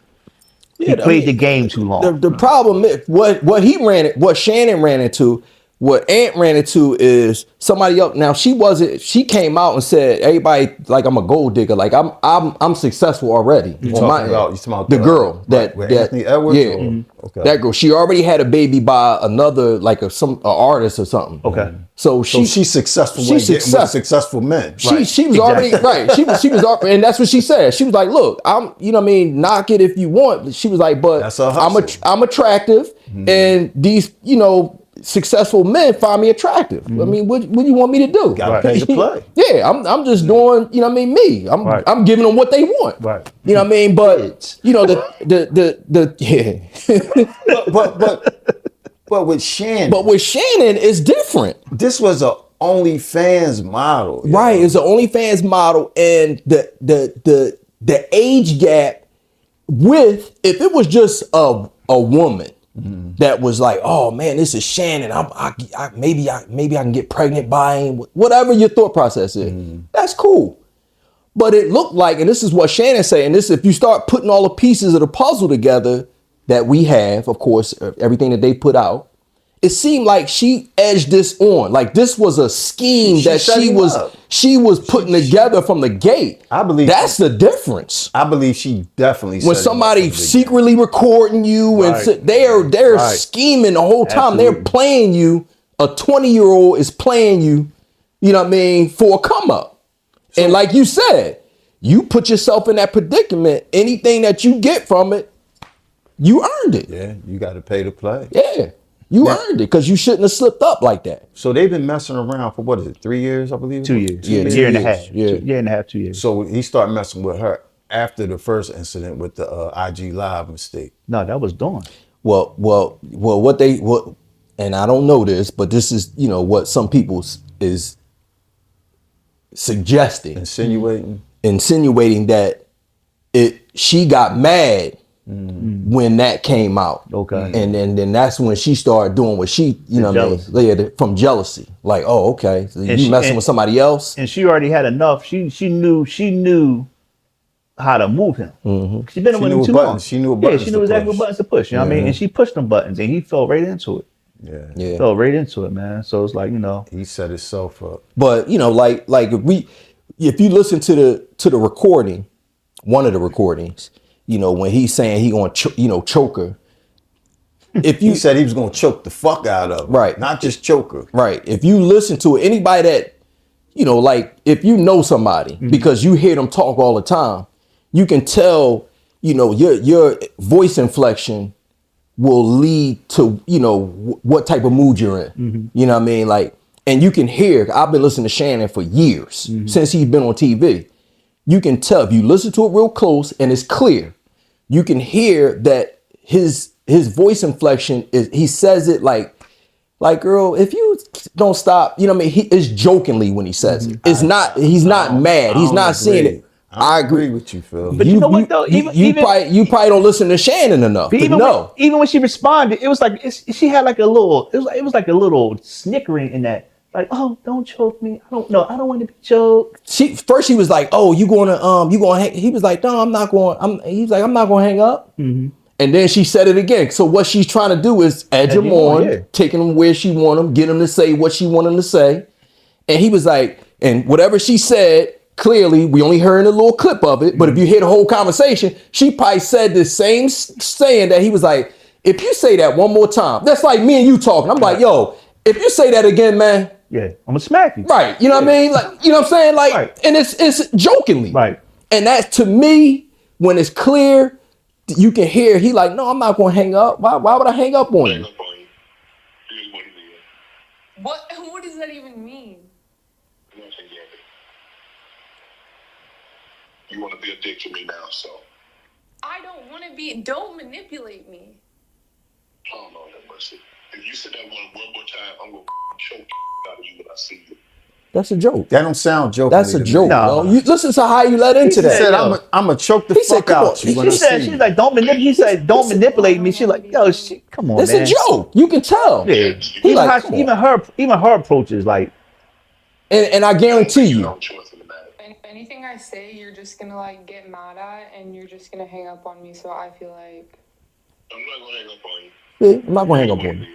[SPEAKER 1] He played the game too long.
[SPEAKER 3] The problem is what Shannon ran into, what Ant ran into is somebody else. Now she came out and said, everybody, like, I'm a gold digger. Like, I'm successful already. You talking about the girl that
[SPEAKER 2] Anthony Edwards?
[SPEAKER 3] Okay. That girl. She already had a baby by another, like some artist or something.
[SPEAKER 1] Okay.
[SPEAKER 3] So she's
[SPEAKER 2] successful.
[SPEAKER 3] She's
[SPEAKER 2] successful men.
[SPEAKER 3] She was already right. She was and that's what she said. She was like, look, I'm, you know what I mean, knock it if you want. She was like, but I'm attractive, and these, you know, successful men find me attractive. I mean, what do you want me to do?
[SPEAKER 2] Gotta pay the play.
[SPEAKER 3] Yeah, I'm just doing, you know what I mean, me. I'm giving them what they want.
[SPEAKER 1] Right.
[SPEAKER 3] You know what I mean? But you know,
[SPEAKER 2] But with Shannon.
[SPEAKER 3] But with Shannon, it's different.
[SPEAKER 2] This was a OnlyFans model.
[SPEAKER 3] Right. It's an OnlyFans model, and the age gap with, if it was just a woman that was like, oh man, this is Shannon. Maybe I can get pregnant by him. Whatever your thought process is, that's cool. But it looked like, and this is what Shannon's saying, this, if you start putting all the pieces of the puzzle together that we have, of course, everything that they put out, it seemed like she edged this on. Like, this was a scheme that she was putting together from the gate.
[SPEAKER 2] I believe
[SPEAKER 3] that's the difference.
[SPEAKER 2] I believe she definitely.
[SPEAKER 3] When somebody secretly recording you and they're scheming the whole time. Absolutely. They're playing you. A 20-year-old is playing you. You know what I mean, for a come up. And like you said, you put yourself in that predicament. Anything that you get from it, you earned it.
[SPEAKER 2] Yeah, you got to pay to play.
[SPEAKER 3] Yeah. You earned it, because you shouldn't have slipped up like that.
[SPEAKER 2] So they've been messing around for, what is it, 3 years, I believe?
[SPEAKER 1] 2 years.
[SPEAKER 3] Yeah,
[SPEAKER 1] a year and a half.
[SPEAKER 3] Yeah.
[SPEAKER 1] Year and a half, 2 years.
[SPEAKER 2] So he started messing with her after the first incident with the IG Live mistake.
[SPEAKER 1] No, that was Dawn.
[SPEAKER 3] Well, and I don't know this, but this is, you know, what some people is suggesting. Insinuating that she got mad when that came out. Okay. And then that's when she started doing what she, you know what I mean? From jealousy. Like, oh, okay. So you messing with somebody else?
[SPEAKER 1] And she already had enough. She knew how to move him. She been with him too long.
[SPEAKER 2] She knew buttons.
[SPEAKER 1] Yeah, she knew exactly what buttons to push. You know what I mean? And she pushed them buttons and he fell right into it.
[SPEAKER 3] Yeah.
[SPEAKER 1] Fell right into it, man. So it's like, you know,
[SPEAKER 2] He set himself up.
[SPEAKER 3] But you know, like if you listen to the recording, one of the recordings, you know, when he's saying he gonna choke her. If you
[SPEAKER 2] He said he was gonna choke the fuck out of her,
[SPEAKER 3] Right.
[SPEAKER 2] Not just choke her.
[SPEAKER 3] right, if you listen to it, anybody that, you know, like if you know somebody because you hear them talk all the time, you can tell, you know, your voice inflection will lead to, you know, what type of mood you're in. You know what I mean? Like, and you can hear, I've been listening to Shannon for years, since he's been on TV. You can tell if you listen to it real close and it's clear, you can hear that his voice inflection is, he says it like, girl, if you don't stop, you know what I mean? He is jokingly when he says it. It's not, he's not mad. He's not saying it. I agree
[SPEAKER 2] with you, Phil.
[SPEAKER 1] But you know what though?
[SPEAKER 3] You probably don't listen to Shannon enough. But
[SPEAKER 1] even when she responded, it was like she had like a little. It was like a little snickering in that. Like, oh, don't choke me. I don't know. I don't want to be choked.
[SPEAKER 3] She was like, oh, you gonna hang. He was like, no, I'm not going. He's like, I'm not gonna hang up. And then she said it again. So what she's trying to do is edge him on, taking him where she want him, get him to say what she want him to say. And he was like, and whatever she said. Clearly, we only heard a little clip of it, but if you hear the whole conversation, she probably said the same saying that he was like, if you say that one more time, that's like me and you talking. I'm like, yo, if you say that again, man.
[SPEAKER 1] Yeah, I'm gonna smack you.
[SPEAKER 3] Right. You know what I mean? Like, you know what I'm saying? Like, and it's jokingly.
[SPEAKER 1] Right.
[SPEAKER 3] And that, to me, when it's clear, you can hear, he like, no, I'm not gonna hang up. Why would I hang up on you?
[SPEAKER 4] What does that even mean?
[SPEAKER 5] You want to be a dick to me now, so.
[SPEAKER 4] I don't want to be. Don't manipulate me.
[SPEAKER 5] Oh, no, have mercy. If you said that one more time, I'm going to choke out of you when I see you.
[SPEAKER 3] That's a joke.
[SPEAKER 2] That don't sound joking.
[SPEAKER 3] That's a joke.
[SPEAKER 1] No.
[SPEAKER 3] You listen to how you let into
[SPEAKER 2] He
[SPEAKER 3] that.
[SPEAKER 2] said, I'm going to choke the fuck out you when I
[SPEAKER 1] She
[SPEAKER 2] see
[SPEAKER 1] said,
[SPEAKER 2] you.
[SPEAKER 1] she's like, don't manipulate. He said, don't manipulate me. She's like, yo, come on,
[SPEAKER 3] It's
[SPEAKER 1] man.
[SPEAKER 3] a joke. You can tell.
[SPEAKER 1] Yeah.
[SPEAKER 3] He like,
[SPEAKER 1] Even her approach is like,
[SPEAKER 3] and I guarantee you.
[SPEAKER 4] Anything I say, you're just gonna like get mad at, and you're just gonna hang up on me. So I feel like
[SPEAKER 5] I'm not going to hang up on you.
[SPEAKER 3] Yeah, I'm not gonna hang up on you.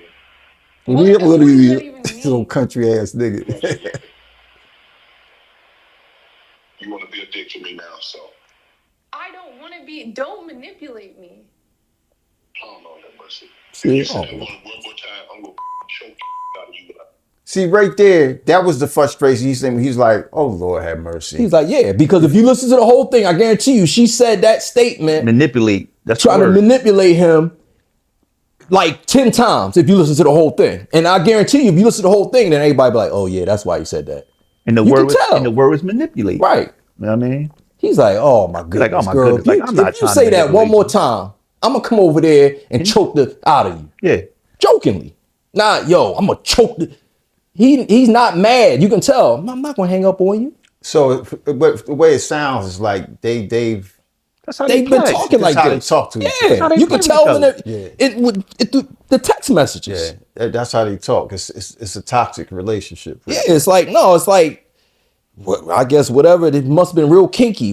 [SPEAKER 4] What does that even mean?
[SPEAKER 2] Little country ass nigga.
[SPEAKER 5] You want to be a dick to me now, so.
[SPEAKER 4] I don't want to be. Don't manipulate me.
[SPEAKER 5] Oh, no, have mercy.
[SPEAKER 3] See,
[SPEAKER 5] If you said that one more time, I'm going to choke out of you when I.
[SPEAKER 2] See, right there, that was the frustration. He's saying, he's like, oh, Lord have mercy.
[SPEAKER 3] He's like, yeah, because if you listen to the whole thing, I guarantee you, she said that statement
[SPEAKER 1] manipulate. That's
[SPEAKER 3] trying
[SPEAKER 1] the
[SPEAKER 3] to
[SPEAKER 1] word.
[SPEAKER 3] manipulate him like 10 times if you listen to the whole thing. And I guarantee you, if you listen to the whole thing, then everybody be like, oh yeah, that's why he said that.
[SPEAKER 1] And the
[SPEAKER 3] You
[SPEAKER 1] word
[SPEAKER 3] can tell.
[SPEAKER 1] and the word was manipulate.
[SPEAKER 3] Right.
[SPEAKER 1] You know what I mean?
[SPEAKER 3] He's like, oh my goodness,
[SPEAKER 1] Like, oh my
[SPEAKER 3] girl.
[SPEAKER 1] goodness. Like, I'm not
[SPEAKER 3] If you
[SPEAKER 1] trying
[SPEAKER 3] say
[SPEAKER 1] to
[SPEAKER 3] that one
[SPEAKER 1] manipulate
[SPEAKER 3] more
[SPEAKER 1] you.
[SPEAKER 3] time, I'm gonna come over there and choke the out of you.
[SPEAKER 1] Yeah.
[SPEAKER 3] Jokingly. Nah, yo, I'm gonna choke the. He's not mad. You can tell. I'm not gonna hang up on you.
[SPEAKER 2] So, but the way it sounds is like they've
[SPEAKER 1] That's how
[SPEAKER 3] They've
[SPEAKER 1] they
[SPEAKER 3] been
[SPEAKER 1] play.
[SPEAKER 3] talking
[SPEAKER 2] That's
[SPEAKER 3] like
[SPEAKER 2] how
[SPEAKER 3] this.
[SPEAKER 2] they talk to each
[SPEAKER 3] Yeah,
[SPEAKER 1] how they
[SPEAKER 3] you
[SPEAKER 1] play
[SPEAKER 3] can
[SPEAKER 1] with
[SPEAKER 3] tell
[SPEAKER 1] each
[SPEAKER 3] when
[SPEAKER 1] other.
[SPEAKER 3] the text messages.
[SPEAKER 2] Yeah, that's how they talk. It's a toxic relationship.
[SPEAKER 3] Yeah, it's like I guess whatever, it must have been real kinky,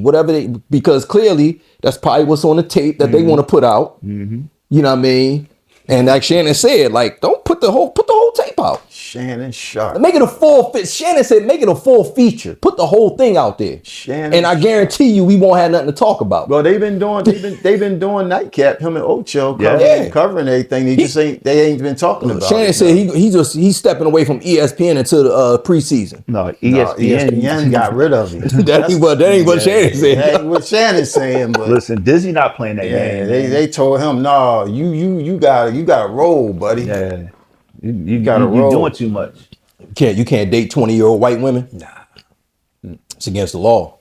[SPEAKER 3] because clearly that's probably what's on the tape that they want to put out. You know what I mean? And like Shannon said, like, don't put the whole tape out.
[SPEAKER 2] Shannon Sharpe.
[SPEAKER 3] Make it a full fit. Shannon said, make it a full feature. Put the whole thing out there.
[SPEAKER 2] Shannon
[SPEAKER 3] And I guarantee you, we won't have nothing to talk about.
[SPEAKER 2] Well, they've been doing Nightcap, him and Ocho covering everything. They ain't been talking about.
[SPEAKER 3] Shannon
[SPEAKER 2] it,
[SPEAKER 3] said he's stepping away from ESPN until the preseason.
[SPEAKER 1] No,
[SPEAKER 2] ESPN got rid of him.
[SPEAKER 3] That ain't what Shannon said.
[SPEAKER 2] That ain't what Shannon's saying. But
[SPEAKER 1] Listen, Disney not playing that
[SPEAKER 2] yeah,
[SPEAKER 1] game.
[SPEAKER 2] they told him, no, you got to roll, buddy.
[SPEAKER 1] Yeah. You
[SPEAKER 2] gotta roll.
[SPEAKER 1] You're doing too much.
[SPEAKER 3] You can't date 20-year-old white women.
[SPEAKER 2] Nah.
[SPEAKER 3] It's against the law.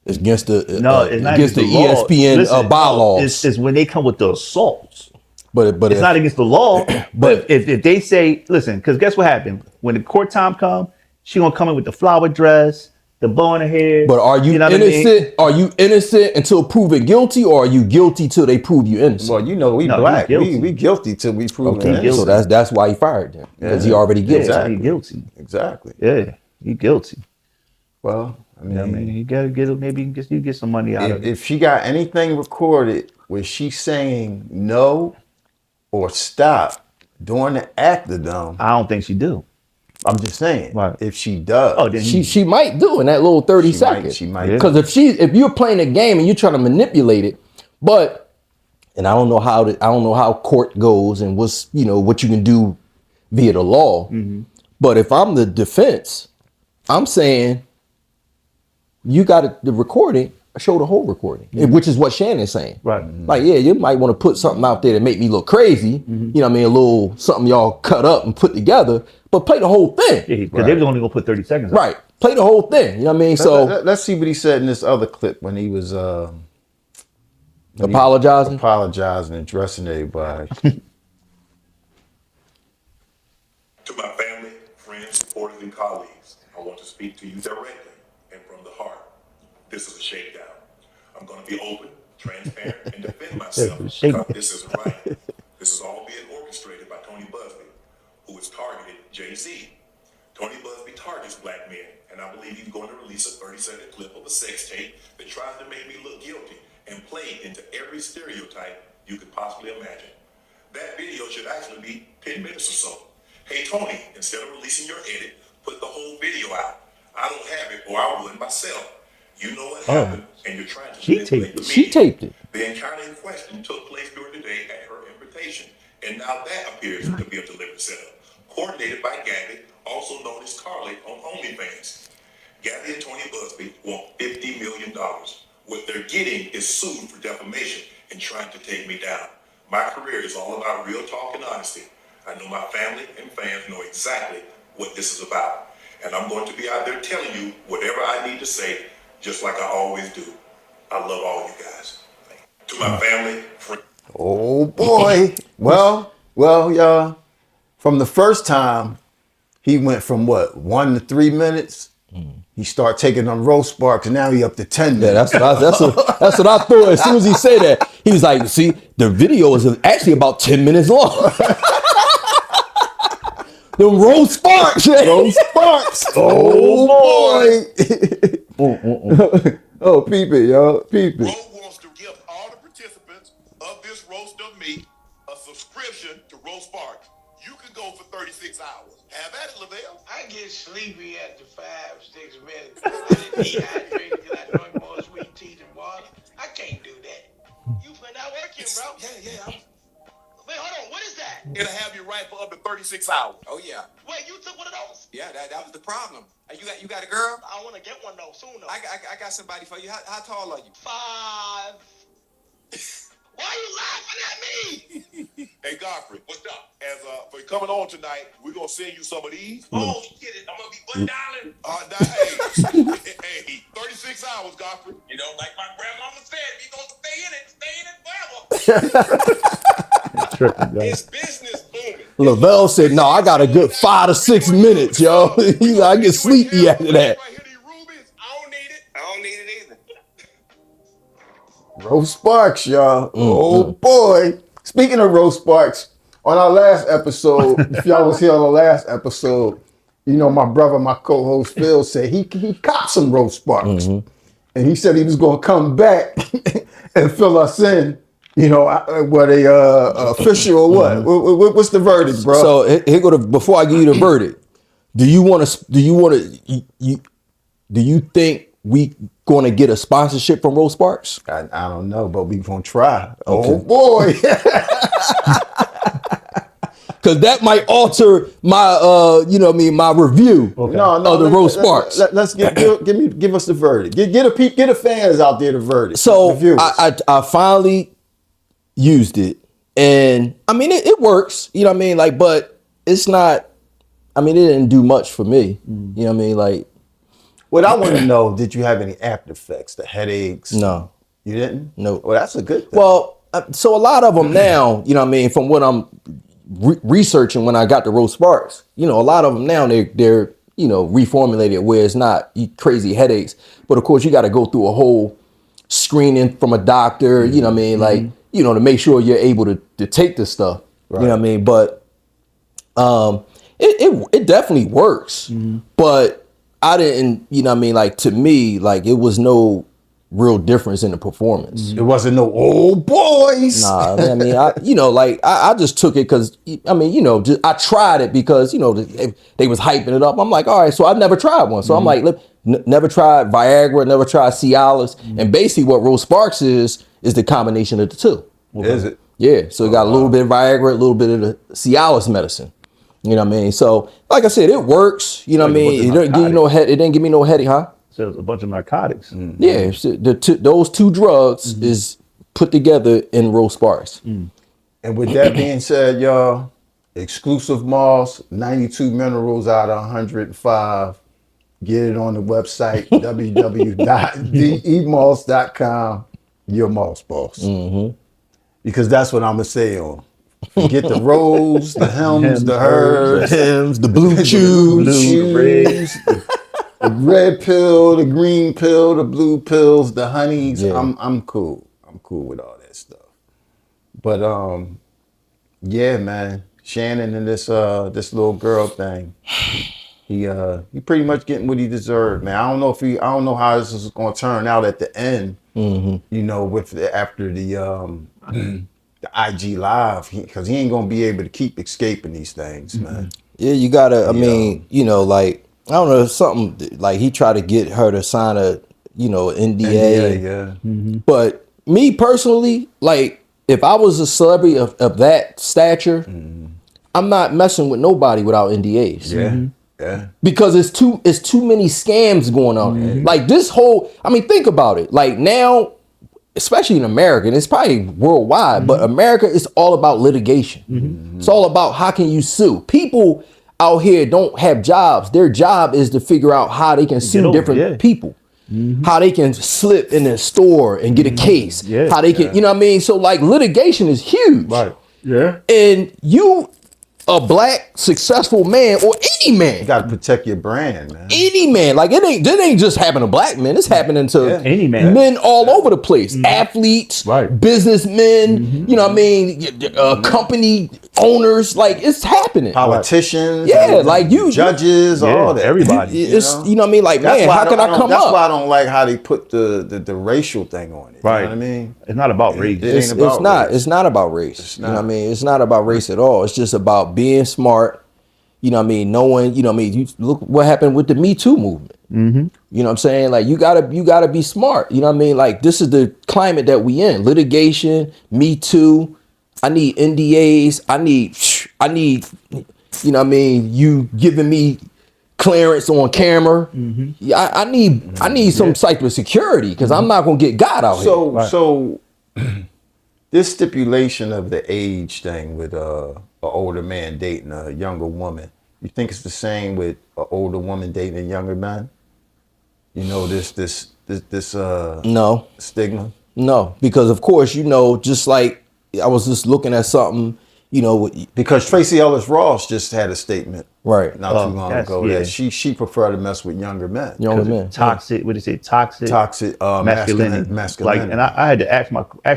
[SPEAKER 3] It's against the
[SPEAKER 1] It's not
[SPEAKER 3] against the
[SPEAKER 1] law.
[SPEAKER 3] ESPN
[SPEAKER 1] Listen,
[SPEAKER 3] bylaws.
[SPEAKER 1] It's when they come with the assaults.
[SPEAKER 3] But
[SPEAKER 1] It's not against the law. But if they say, listen, because guess what happened? When the court time come, she gonna come in with the flower dress, the bow in her hair.
[SPEAKER 3] But are you
[SPEAKER 1] know what I mean?
[SPEAKER 3] innocent? Are you innocent until proven guilty, or are you guilty till they prove you innocent?
[SPEAKER 2] Well, you know, we
[SPEAKER 1] No,
[SPEAKER 2] black.
[SPEAKER 1] he's guilty.
[SPEAKER 2] We guilty till we prove
[SPEAKER 3] Okay,
[SPEAKER 2] it.
[SPEAKER 3] so that's why he fired them, because he already guilty.
[SPEAKER 2] Exactly.
[SPEAKER 1] He guilty.
[SPEAKER 2] Exactly.
[SPEAKER 1] Yeah, he guilty.
[SPEAKER 2] Well, I
[SPEAKER 1] You know what I
[SPEAKER 2] mean,
[SPEAKER 1] mean, you gotta get it. Maybe you get some money out of it.
[SPEAKER 2] if she got anything recorded where she's saying no or stop, during the actordom,
[SPEAKER 1] I don't think she do.
[SPEAKER 2] I'm just saying,
[SPEAKER 1] Right.
[SPEAKER 2] if she does,
[SPEAKER 1] Oh, then
[SPEAKER 3] She might do in that little 30 seconds.
[SPEAKER 2] She might.
[SPEAKER 1] Yeah.
[SPEAKER 3] Because if you're playing a game and you're trying to manipulate it, and I don't know how court goes and what's what you can do via the law. But if I'm the defense, I'm saying you got the recording. Show the whole recording, which is what Shannon's saying.
[SPEAKER 1] Right.
[SPEAKER 3] Like, yeah, you might want to put something out there that make me look crazy. You know what I mean? A little something y'all cut up and put together, but play the whole thing.
[SPEAKER 1] Yeah, because they was only gonna put 30 seconds. Up.
[SPEAKER 3] Right. Play the whole thing. You know what I mean? So
[SPEAKER 2] Let's see what he said in this other clip when he was
[SPEAKER 3] apologizing
[SPEAKER 2] and addressing everybody.
[SPEAKER 5] To my family, friends, supporters, and colleagues, I want to speak to you directly and from the heart. This is a shakedown. I'm going to be open, transparent, and defend myself because this isn't right. This is all being orchestrated by Tony Busby, who has targeted Jay-Z. Tony Busby targets black men, and I believe he's going to release a 30-second clip of a sex tape that tries to make me look guilty and play into every stereotype you could possibly imagine. That video should actually be 10 minutes or so. Hey, Tony, instead of releasing your edit, put the whole video out. I don't have it, or I would myself. You know what happened, and you're trying to manipulate the media.
[SPEAKER 3] she taped it.
[SPEAKER 5] The encounter in question took place during the day at her invitation, and now that appears to be a deliberate setup, coordinated by Gabby, also known as Carly on OnlyFans. Gabby and Tony Busby want $50 million. What they're getting is sued for defamation and trying to take me down. My career is all about real talk and honesty. I know my family and fans know exactly what this is about. And I'm going to be out there telling you whatever I need to say, just like I always do. I love all you guys. To my family, friends.
[SPEAKER 2] Oh boy. Well, y'all. From the first time, he went from 1 to 3 minutes. He started taking them roast sparks, and now he up to 10 minutes.
[SPEAKER 3] Yeah, that's what I thought. As soon as he said that, he was like, "See, the video is actually about 10 minutes long." Them roast sparks,
[SPEAKER 2] Roast sparks. Oh boy. Oh, peep it, y'all. Peep it.
[SPEAKER 5] Ro wants to give all the participants of this roast of me a subscription to Roast Sparks. You can go for 36 hours. Have at it, Lavelle.
[SPEAKER 6] I get sleepy after 5-6 minutes. I get dehydrated because I drink more sweet tea than water. I can't do that. You put that work in, bro.
[SPEAKER 5] Yeah.
[SPEAKER 6] Wait, hold on. What is that?
[SPEAKER 5] It'll have you right for up to 36 hours.
[SPEAKER 7] Oh yeah,
[SPEAKER 6] Wait, you took one of those?
[SPEAKER 7] yeah. That was the problem. You got a girl?
[SPEAKER 6] I want to get one though soon though.
[SPEAKER 7] I got somebody for you. How tall are you?
[SPEAKER 6] 5. Why are you laughing at me?
[SPEAKER 5] Hey, Godfrey, what's up? As for coming on tonight, we're going to send you some of these.
[SPEAKER 6] Oh, get it. I'm going to be butt dialing.
[SPEAKER 5] Hey, 36 hours, Godfrey.
[SPEAKER 6] You know, like my grandmama said, if you're going to stay in it forever. It's business booming.
[SPEAKER 3] Lavelle said, "No, I got a good 5 to 6 minutes, yo." He's like, "I get sleepy after that."
[SPEAKER 5] Right here, these rubies,
[SPEAKER 6] I don't need it. I don't need it either.
[SPEAKER 2] Roast sparks, y'all. Oh boy. Speaking of roast sparks, on our last episode, if y'all was here on the last episode, you know, my brother, my co-host Phil said he copped some roast sparks. And he said he was going to come back and fill us in. You know, what official or what? What's the verdict, bro?
[SPEAKER 3] So here go to, before I give you the verdict. Do you think we going to get a sponsorship from Roast Sparks?
[SPEAKER 2] I don't know, but we gonna try. Oh boy.
[SPEAKER 3] Because that might alter my, my review of the Roast Sparks.
[SPEAKER 2] Let's give us the verdict. Get the fans out there the verdict.
[SPEAKER 3] So
[SPEAKER 2] the viewers.
[SPEAKER 3] I finally used it, and I mean it works. You know what I mean? Like, but it's not. I mean, it didn't do much for me. You know what I mean? Like,
[SPEAKER 2] what I want to know: did you have any after effects? The headaches?
[SPEAKER 3] no,
[SPEAKER 2] you didn't.
[SPEAKER 3] no.
[SPEAKER 2] Well, that's a good thing.
[SPEAKER 3] Well, so a lot of them now, you know what I mean, from what I'm researching when I got the Roast Sparks, you know, a lot of them now they're reformulated where it's not crazy headaches, but of course you got to go through a whole screening from a doctor, you know what I mean, like, to make sure you're able to take this stuff, right. You know what I mean, but it definitely works, but I didn't, you know what I mean, like, to me, like, it was no real difference in the performance.
[SPEAKER 2] It wasn't no old boys.
[SPEAKER 3] Nah, I mean, I just took it because, I mean, I tried it because, they was hyping it up. I'm like, all right, so I've never tried one. So I'm like, look, never tried Viagra, never tried Cialis. And basically what Rose Sparks is the combination of the two.
[SPEAKER 2] Is it?
[SPEAKER 3] Yeah, so it got a little bit of Viagra, a little bit of the Cialis medicine. You know what I mean? So, like I said, it works. You know what I mean? It didn't give you no head. It didn't give me no headache, huh?
[SPEAKER 1] So it's a bunch of narcotics.
[SPEAKER 3] Yeah, those two drugs is put together in Rose Sparks.
[SPEAKER 2] And with that being said, y'all, exclusive moss, 92 minerals out of 105. Get it on the website, www.demoss.com. Your moss boss. Because that's what I'm going to say on. Get the rose, the hems, the herbs,
[SPEAKER 3] The blue chews.
[SPEAKER 2] The red pill, the green pill, the blue pills, the honeys.
[SPEAKER 3] Yeah.
[SPEAKER 2] I'm cool. I'm cool with all that stuff. But yeah, man. Shannon and this little girl thing. He pretty much getting what he deserved, man. I don't know how this is gonna turn out at the end. After the IG live, because he ain't gonna be able to keep escaping these things, man.
[SPEAKER 3] Yeah, you gotta. I mean, like, I don't know, something like he tried to get her to sign a, NDA.
[SPEAKER 2] Yeah.
[SPEAKER 3] But me personally, like, if I was a celebrity of that stature, I'm not messing with nobody without NDAs.
[SPEAKER 2] Yeah.
[SPEAKER 3] Because it's too many scams going on. Like this whole, I mean, think about it. Like now, especially in America, and it's probably worldwide, but America is all about litigation. It's all about how can you sue. People out here don't have jobs. Their job is to figure out how they can sue different people. How they can slip in a store and get a case. How they can, you know what I mean? So like litigation is huge.
[SPEAKER 2] Right.
[SPEAKER 1] Yeah.
[SPEAKER 3] And you, a black successful man or any man,
[SPEAKER 2] You gotta protect your brand, man.
[SPEAKER 3] any man, like it ain't just happening to black men. It's happening to
[SPEAKER 1] Any man.
[SPEAKER 3] men all over the place. Athletes, businessmen, you know what I mean, company owners, like it's happening.
[SPEAKER 2] Politicians,
[SPEAKER 3] like you
[SPEAKER 2] judges, all that.
[SPEAKER 1] Everybody.
[SPEAKER 3] It's you know what I mean, like man, how can I come
[SPEAKER 2] That's
[SPEAKER 3] up?
[SPEAKER 2] why I don't like how they put the racial thing on it.
[SPEAKER 1] Right.
[SPEAKER 2] You know what I mean?
[SPEAKER 1] It's not about race.
[SPEAKER 2] It ain't about race.
[SPEAKER 3] It's not about race. You know what I mean? It's not about race at all. It's just about being smart. You know what I mean? Knowing, you know what I mean? You look what happened with the Me Too movement. You know what I'm saying? Like you gotta be smart. You know what I mean? Like this is the climate that we in. Litigation, Me Too. I need NDAs. I need, you know what I mean? You giving me clearance on camera. I need some type of security because I'm not gonna get got out here.
[SPEAKER 2] So this stipulation of the age thing with an older man dating a younger woman, you think it's the same with an older woman dating a younger man? You know, this
[SPEAKER 3] No.
[SPEAKER 2] stigma?
[SPEAKER 3] No, because of course, just like I was just looking at something,
[SPEAKER 2] Because Tracy Ellis Ross just had a statement
[SPEAKER 3] right.
[SPEAKER 2] not too long ago that she preferred to mess with younger men.
[SPEAKER 3] Younger men.
[SPEAKER 1] Toxic. What do you say? Toxic
[SPEAKER 2] Masculinity.
[SPEAKER 1] Like, and I had to ask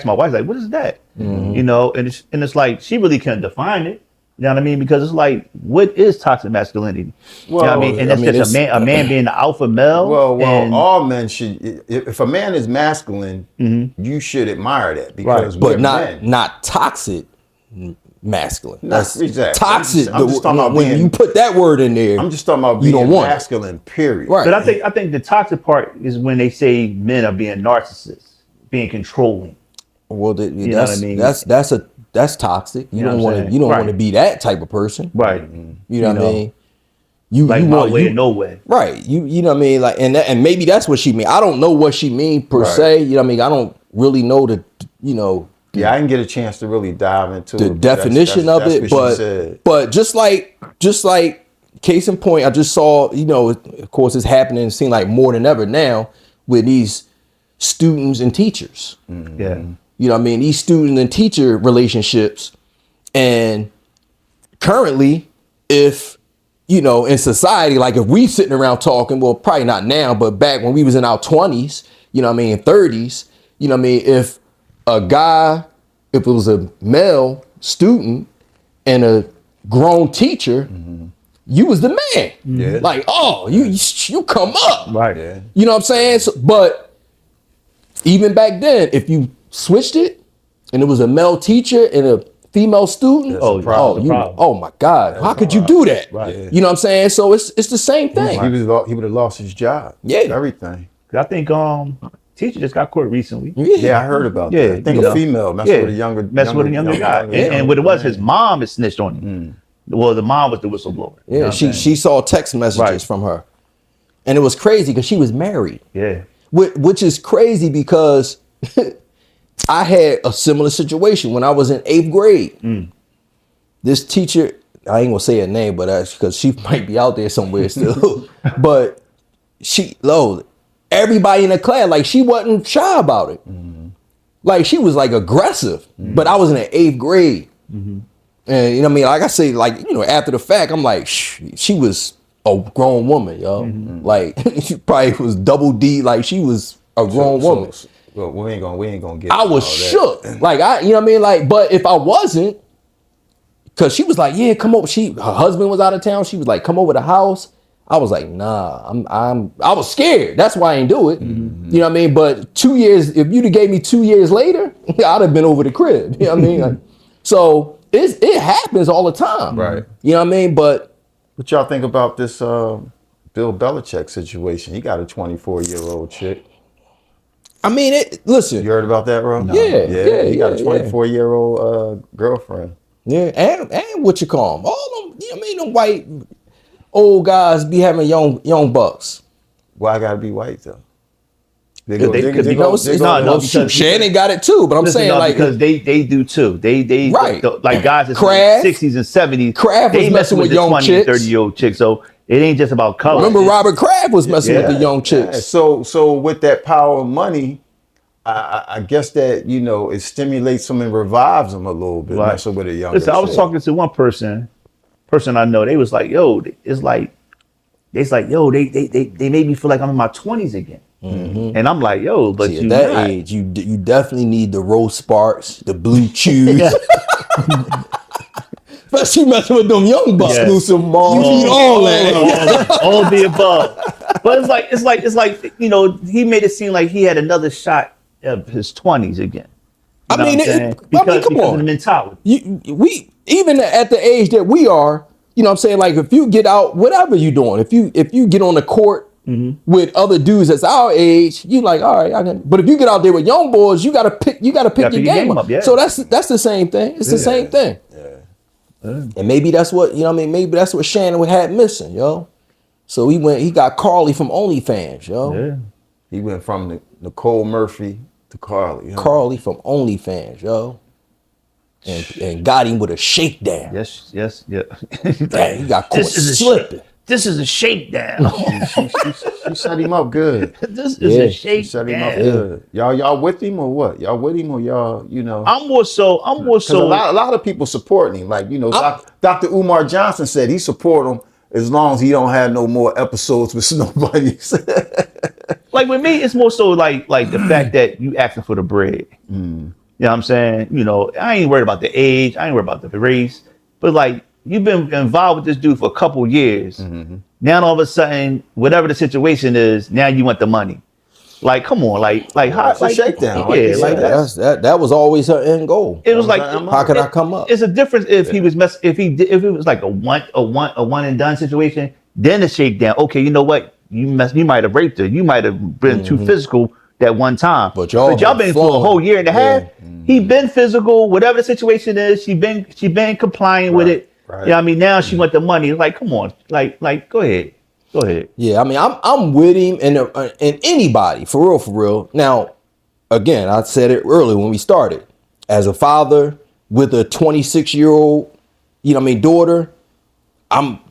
[SPEAKER 1] my wife, like, what is that? You know, and it's like she really couldn't define it. You know what I mean? Because it's like, what is toxic masculinity? You know what I mean? And it's just a man being the alpha male.
[SPEAKER 2] Well, all men should. If a man is masculine, you should admire that because
[SPEAKER 3] but
[SPEAKER 2] we're men.
[SPEAKER 3] not toxic masculine.
[SPEAKER 2] That's exactly
[SPEAKER 3] toxic.
[SPEAKER 2] I'm just talking about
[SPEAKER 3] when you put that word in there.
[SPEAKER 2] I'm just talking about
[SPEAKER 3] you
[SPEAKER 2] being
[SPEAKER 3] don't want
[SPEAKER 2] masculine. Period.
[SPEAKER 3] Right.
[SPEAKER 1] But I think the toxic part is when they say men are being narcissists, being controlling.
[SPEAKER 3] Well,
[SPEAKER 1] know what I mean?
[SPEAKER 3] That's toxic. You
[SPEAKER 1] know
[SPEAKER 3] don't
[SPEAKER 1] what I'm
[SPEAKER 3] want to.
[SPEAKER 1] saying?
[SPEAKER 3] You don't
[SPEAKER 1] Right.
[SPEAKER 3] want to be that type of person.
[SPEAKER 1] Right.
[SPEAKER 3] You know what I mean?
[SPEAKER 1] Like
[SPEAKER 3] you
[SPEAKER 1] my
[SPEAKER 3] want,
[SPEAKER 1] way or no way.
[SPEAKER 3] Right. You know what I mean? Like and maybe that's what she mean. I don't know what she mean per se. You know what I mean? I don't really know
[SPEAKER 2] Yeah, I didn't get a chance to really dive into
[SPEAKER 3] the
[SPEAKER 2] it, but
[SPEAKER 3] definition of
[SPEAKER 2] that's
[SPEAKER 3] it,
[SPEAKER 2] what she said.
[SPEAKER 3] but just like case in point, I just saw, of course it's happening, it seems like more than ever now with these students and teachers.
[SPEAKER 1] Yeah.
[SPEAKER 3] You know what I mean? These student and teacher relationships. And currently, if, in society, like if we sitting around talking, well, probably not now, but back when we was in our 20s, 30s, if a guy, if it was a male student and a grown teacher, you was the man.
[SPEAKER 2] Yeah.
[SPEAKER 3] Like, oh, you come up.
[SPEAKER 1] Right.
[SPEAKER 2] Yeah.
[SPEAKER 3] You know what I'm saying? So, but even back then, if you switched it and it was a male teacher and a female student, oh my God, how could you do that?
[SPEAKER 1] Right.
[SPEAKER 3] You know what I'm saying? So it's the same thing.
[SPEAKER 2] He would have lost his job.
[SPEAKER 3] Yeah.
[SPEAKER 2] Everything.
[SPEAKER 1] I think teacher just got caught recently.
[SPEAKER 2] Yeah, I heard about that. I think a female messed with a younger
[SPEAKER 1] guy. And what it was, his mom had snitched on him. Well, the mom was the whistleblower.
[SPEAKER 3] Yeah, you know she saw text messages from her. And it was crazy because she was married.
[SPEAKER 1] Yeah.
[SPEAKER 3] Which is crazy because I had a similar situation when I was in 8th grade. This teacher, I ain't gonna say her name, but because she might be out there somewhere still. But everybody in the class, like she wasn't shy about it. Like she was like aggressive. But I was in the 8th grade. And you know what I mean? Like I say, like, you know, after the fact, I'm like, she was a grown woman, yo. Like she probably was double D, like she was a grown woman.
[SPEAKER 2] Well, we ain't gonna get.
[SPEAKER 3] I was shook. Like you know what I mean? Like, but if I wasn't, cause she was like, yeah, come over. Her husband was out of town. She was like, come over to the house. I was like, nah, I was scared. That's why I ain't do it. You know what I mean? But 2 years, if you'd have gave me 2 years later, I'd have been over the crib. You know what I mean? Like, so it happens all the time.
[SPEAKER 2] Right.
[SPEAKER 3] You know what I mean? But
[SPEAKER 2] what y'all think about this Bill Belichick situation? He got a 24-year-old chick.
[SPEAKER 3] I mean, listen.
[SPEAKER 2] You heard about that, bro?
[SPEAKER 3] No. Yeah.
[SPEAKER 2] He got a 24-year-old girlfriend.
[SPEAKER 3] Yeah, and what you call them? All them, you know what I mean? Them white old guys be having young bucks.
[SPEAKER 2] Why I gotta be white though?
[SPEAKER 3] Shannon got it too, but I'm saying like
[SPEAKER 1] because they do too. They
[SPEAKER 3] right.
[SPEAKER 1] Like guys that's
[SPEAKER 3] Kraft,
[SPEAKER 1] in the 60s and 70s.
[SPEAKER 3] Kraft was messing with young
[SPEAKER 1] 20
[SPEAKER 3] chicks.
[SPEAKER 1] 30-year-old chicks. So it ain't just about color.
[SPEAKER 3] Remember Robert Kraft was messing with the young chicks.
[SPEAKER 2] Yeah. So with that power of money, I guess that, you know, it stimulates them and revives them a little bit. Right. Messing with a younger
[SPEAKER 1] Listen, I was talking to one person I know. They was like, yo, they made me feel like I'm in my 20s again. And I'm like, yo, but
[SPEAKER 3] at that age, you definitely need the Rose Sparks, the Blue Chews. Especially messing with them young bucks, exclusive malls. You need all that.
[SPEAKER 1] All the above. But it's like, you know, he made it seem like he had another shot of his 20s again.
[SPEAKER 3] I mean,
[SPEAKER 1] because
[SPEAKER 3] come on.
[SPEAKER 1] Of the mentality.
[SPEAKER 3] We even at the age that we are, you know what I'm saying? Like if you get out, whatever you're doing, if you get on the court with other dudes that's our age, you like, all right, but if you get out there with young boys, you gotta pick your game up.
[SPEAKER 1] Yeah.
[SPEAKER 3] So that's the same thing. It's the same thing. And maybe that's what, you know what I mean? Maybe that's what Shannon had missing, yo. So he got Carly from OnlyFans, yo.
[SPEAKER 2] Yeah. He went from Nicole Murphy to Carly. Huh?
[SPEAKER 3] Carly from OnlyFans, yo. And got him with a shakedown.
[SPEAKER 1] Yes.
[SPEAKER 3] Damn, he got caught slipping.
[SPEAKER 1] This is a shakedown.
[SPEAKER 2] She set him up good.
[SPEAKER 1] This is a shakedown.
[SPEAKER 2] She set him up good. Y'all with him or what? Y'all with him or y'all, you know?
[SPEAKER 1] I'm more so.
[SPEAKER 2] A lot of people supporting him. Like, you know, Dr. Umar Johnson said he support him as long as he don't have no more episodes with nobody.
[SPEAKER 1] Like with me, it's more so like the fact that you asking for the bread. You know what I'm saying? You know, I ain't worried about the age. I ain't worried about the race. But like, you've been involved with this dude for a couple years. Now all of a sudden, whatever the situation is, now you want the money. Like, come on, like how?
[SPEAKER 2] It's a shakedown.
[SPEAKER 3] That was always her end goal.
[SPEAKER 1] It was like,
[SPEAKER 3] how can I come up?
[SPEAKER 1] It's a difference if he was if it was like a one and done situation. Then a shakedown. Okay, you know what? You might have raped her. You might have been too physical that one time. But y'all been for a whole year and a half. He been physical. Whatever the situation is, she been complying with it. Right. You know what I mean? Now she want the money. Like, come on. Like, go ahead.
[SPEAKER 3] Yeah, I mean, I'm with him and anybody, for real. Now, again, I said it earlier when we started. As a father with a 26-year-old, you know what I mean, daughter, I'm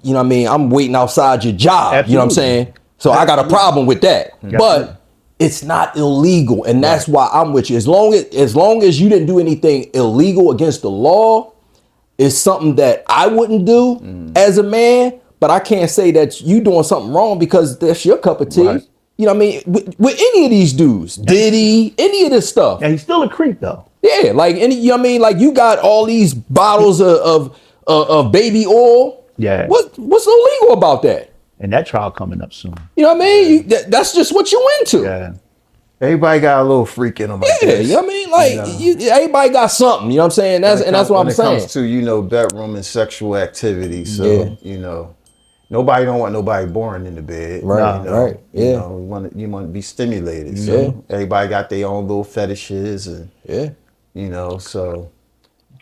[SPEAKER 3] waiting outside your job. Absolutely. You know what I'm saying? So I got a problem with that. Absolutely. But it's not illegal, and that's why I'm with you. As long as you didn't do anything illegal against the law, it's something that I wouldn't do as a man. But I can't say that you doing something wrong because that's your cup of tea. Right. You know what I mean? With any of these dudes, Diddy, any of this stuff.
[SPEAKER 1] And he's still a creep though.
[SPEAKER 3] Yeah, like you know what I mean? Like you got all these bottles of baby oil.
[SPEAKER 1] Yeah.
[SPEAKER 3] What's illegal about that?
[SPEAKER 1] And that trial coming up soon.
[SPEAKER 3] You know what I mean? That's just what you into.
[SPEAKER 1] Yeah.
[SPEAKER 2] Everybody got a little freak in them. I
[SPEAKER 3] Yeah,
[SPEAKER 2] guess.
[SPEAKER 3] you know what I mean? Like, everybody got something, you know what I'm saying? That's what I'm saying.
[SPEAKER 2] When it comes to, you know, bedroom and sexual activity. So, you know, nobody don't want nobody boring in the bed.
[SPEAKER 3] Right,
[SPEAKER 2] you know,
[SPEAKER 3] right, yeah.
[SPEAKER 2] You know, you want to be stimulated. So everybody got their own little fetishes and, you know, so.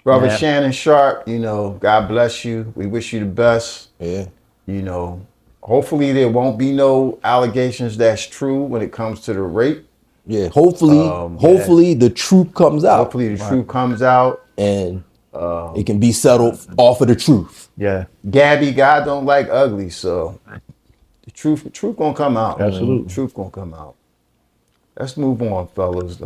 [SPEAKER 2] Brother Shannon Sharpe, you know, God bless you. We wish you the best.
[SPEAKER 3] Yeah.
[SPEAKER 2] You know, hopefully there won't be no allegations that's true when it comes to the rape.
[SPEAKER 3] Yeah, hopefully the truth comes out.
[SPEAKER 2] Hopefully the truth comes out.
[SPEAKER 3] And it can be settled off of the truth.
[SPEAKER 1] Yeah.
[SPEAKER 2] Gabby, God don't like ugly, so the truth gonna come out.
[SPEAKER 1] Absolutely.
[SPEAKER 2] The truth gonna come out. Let's move on, fellas.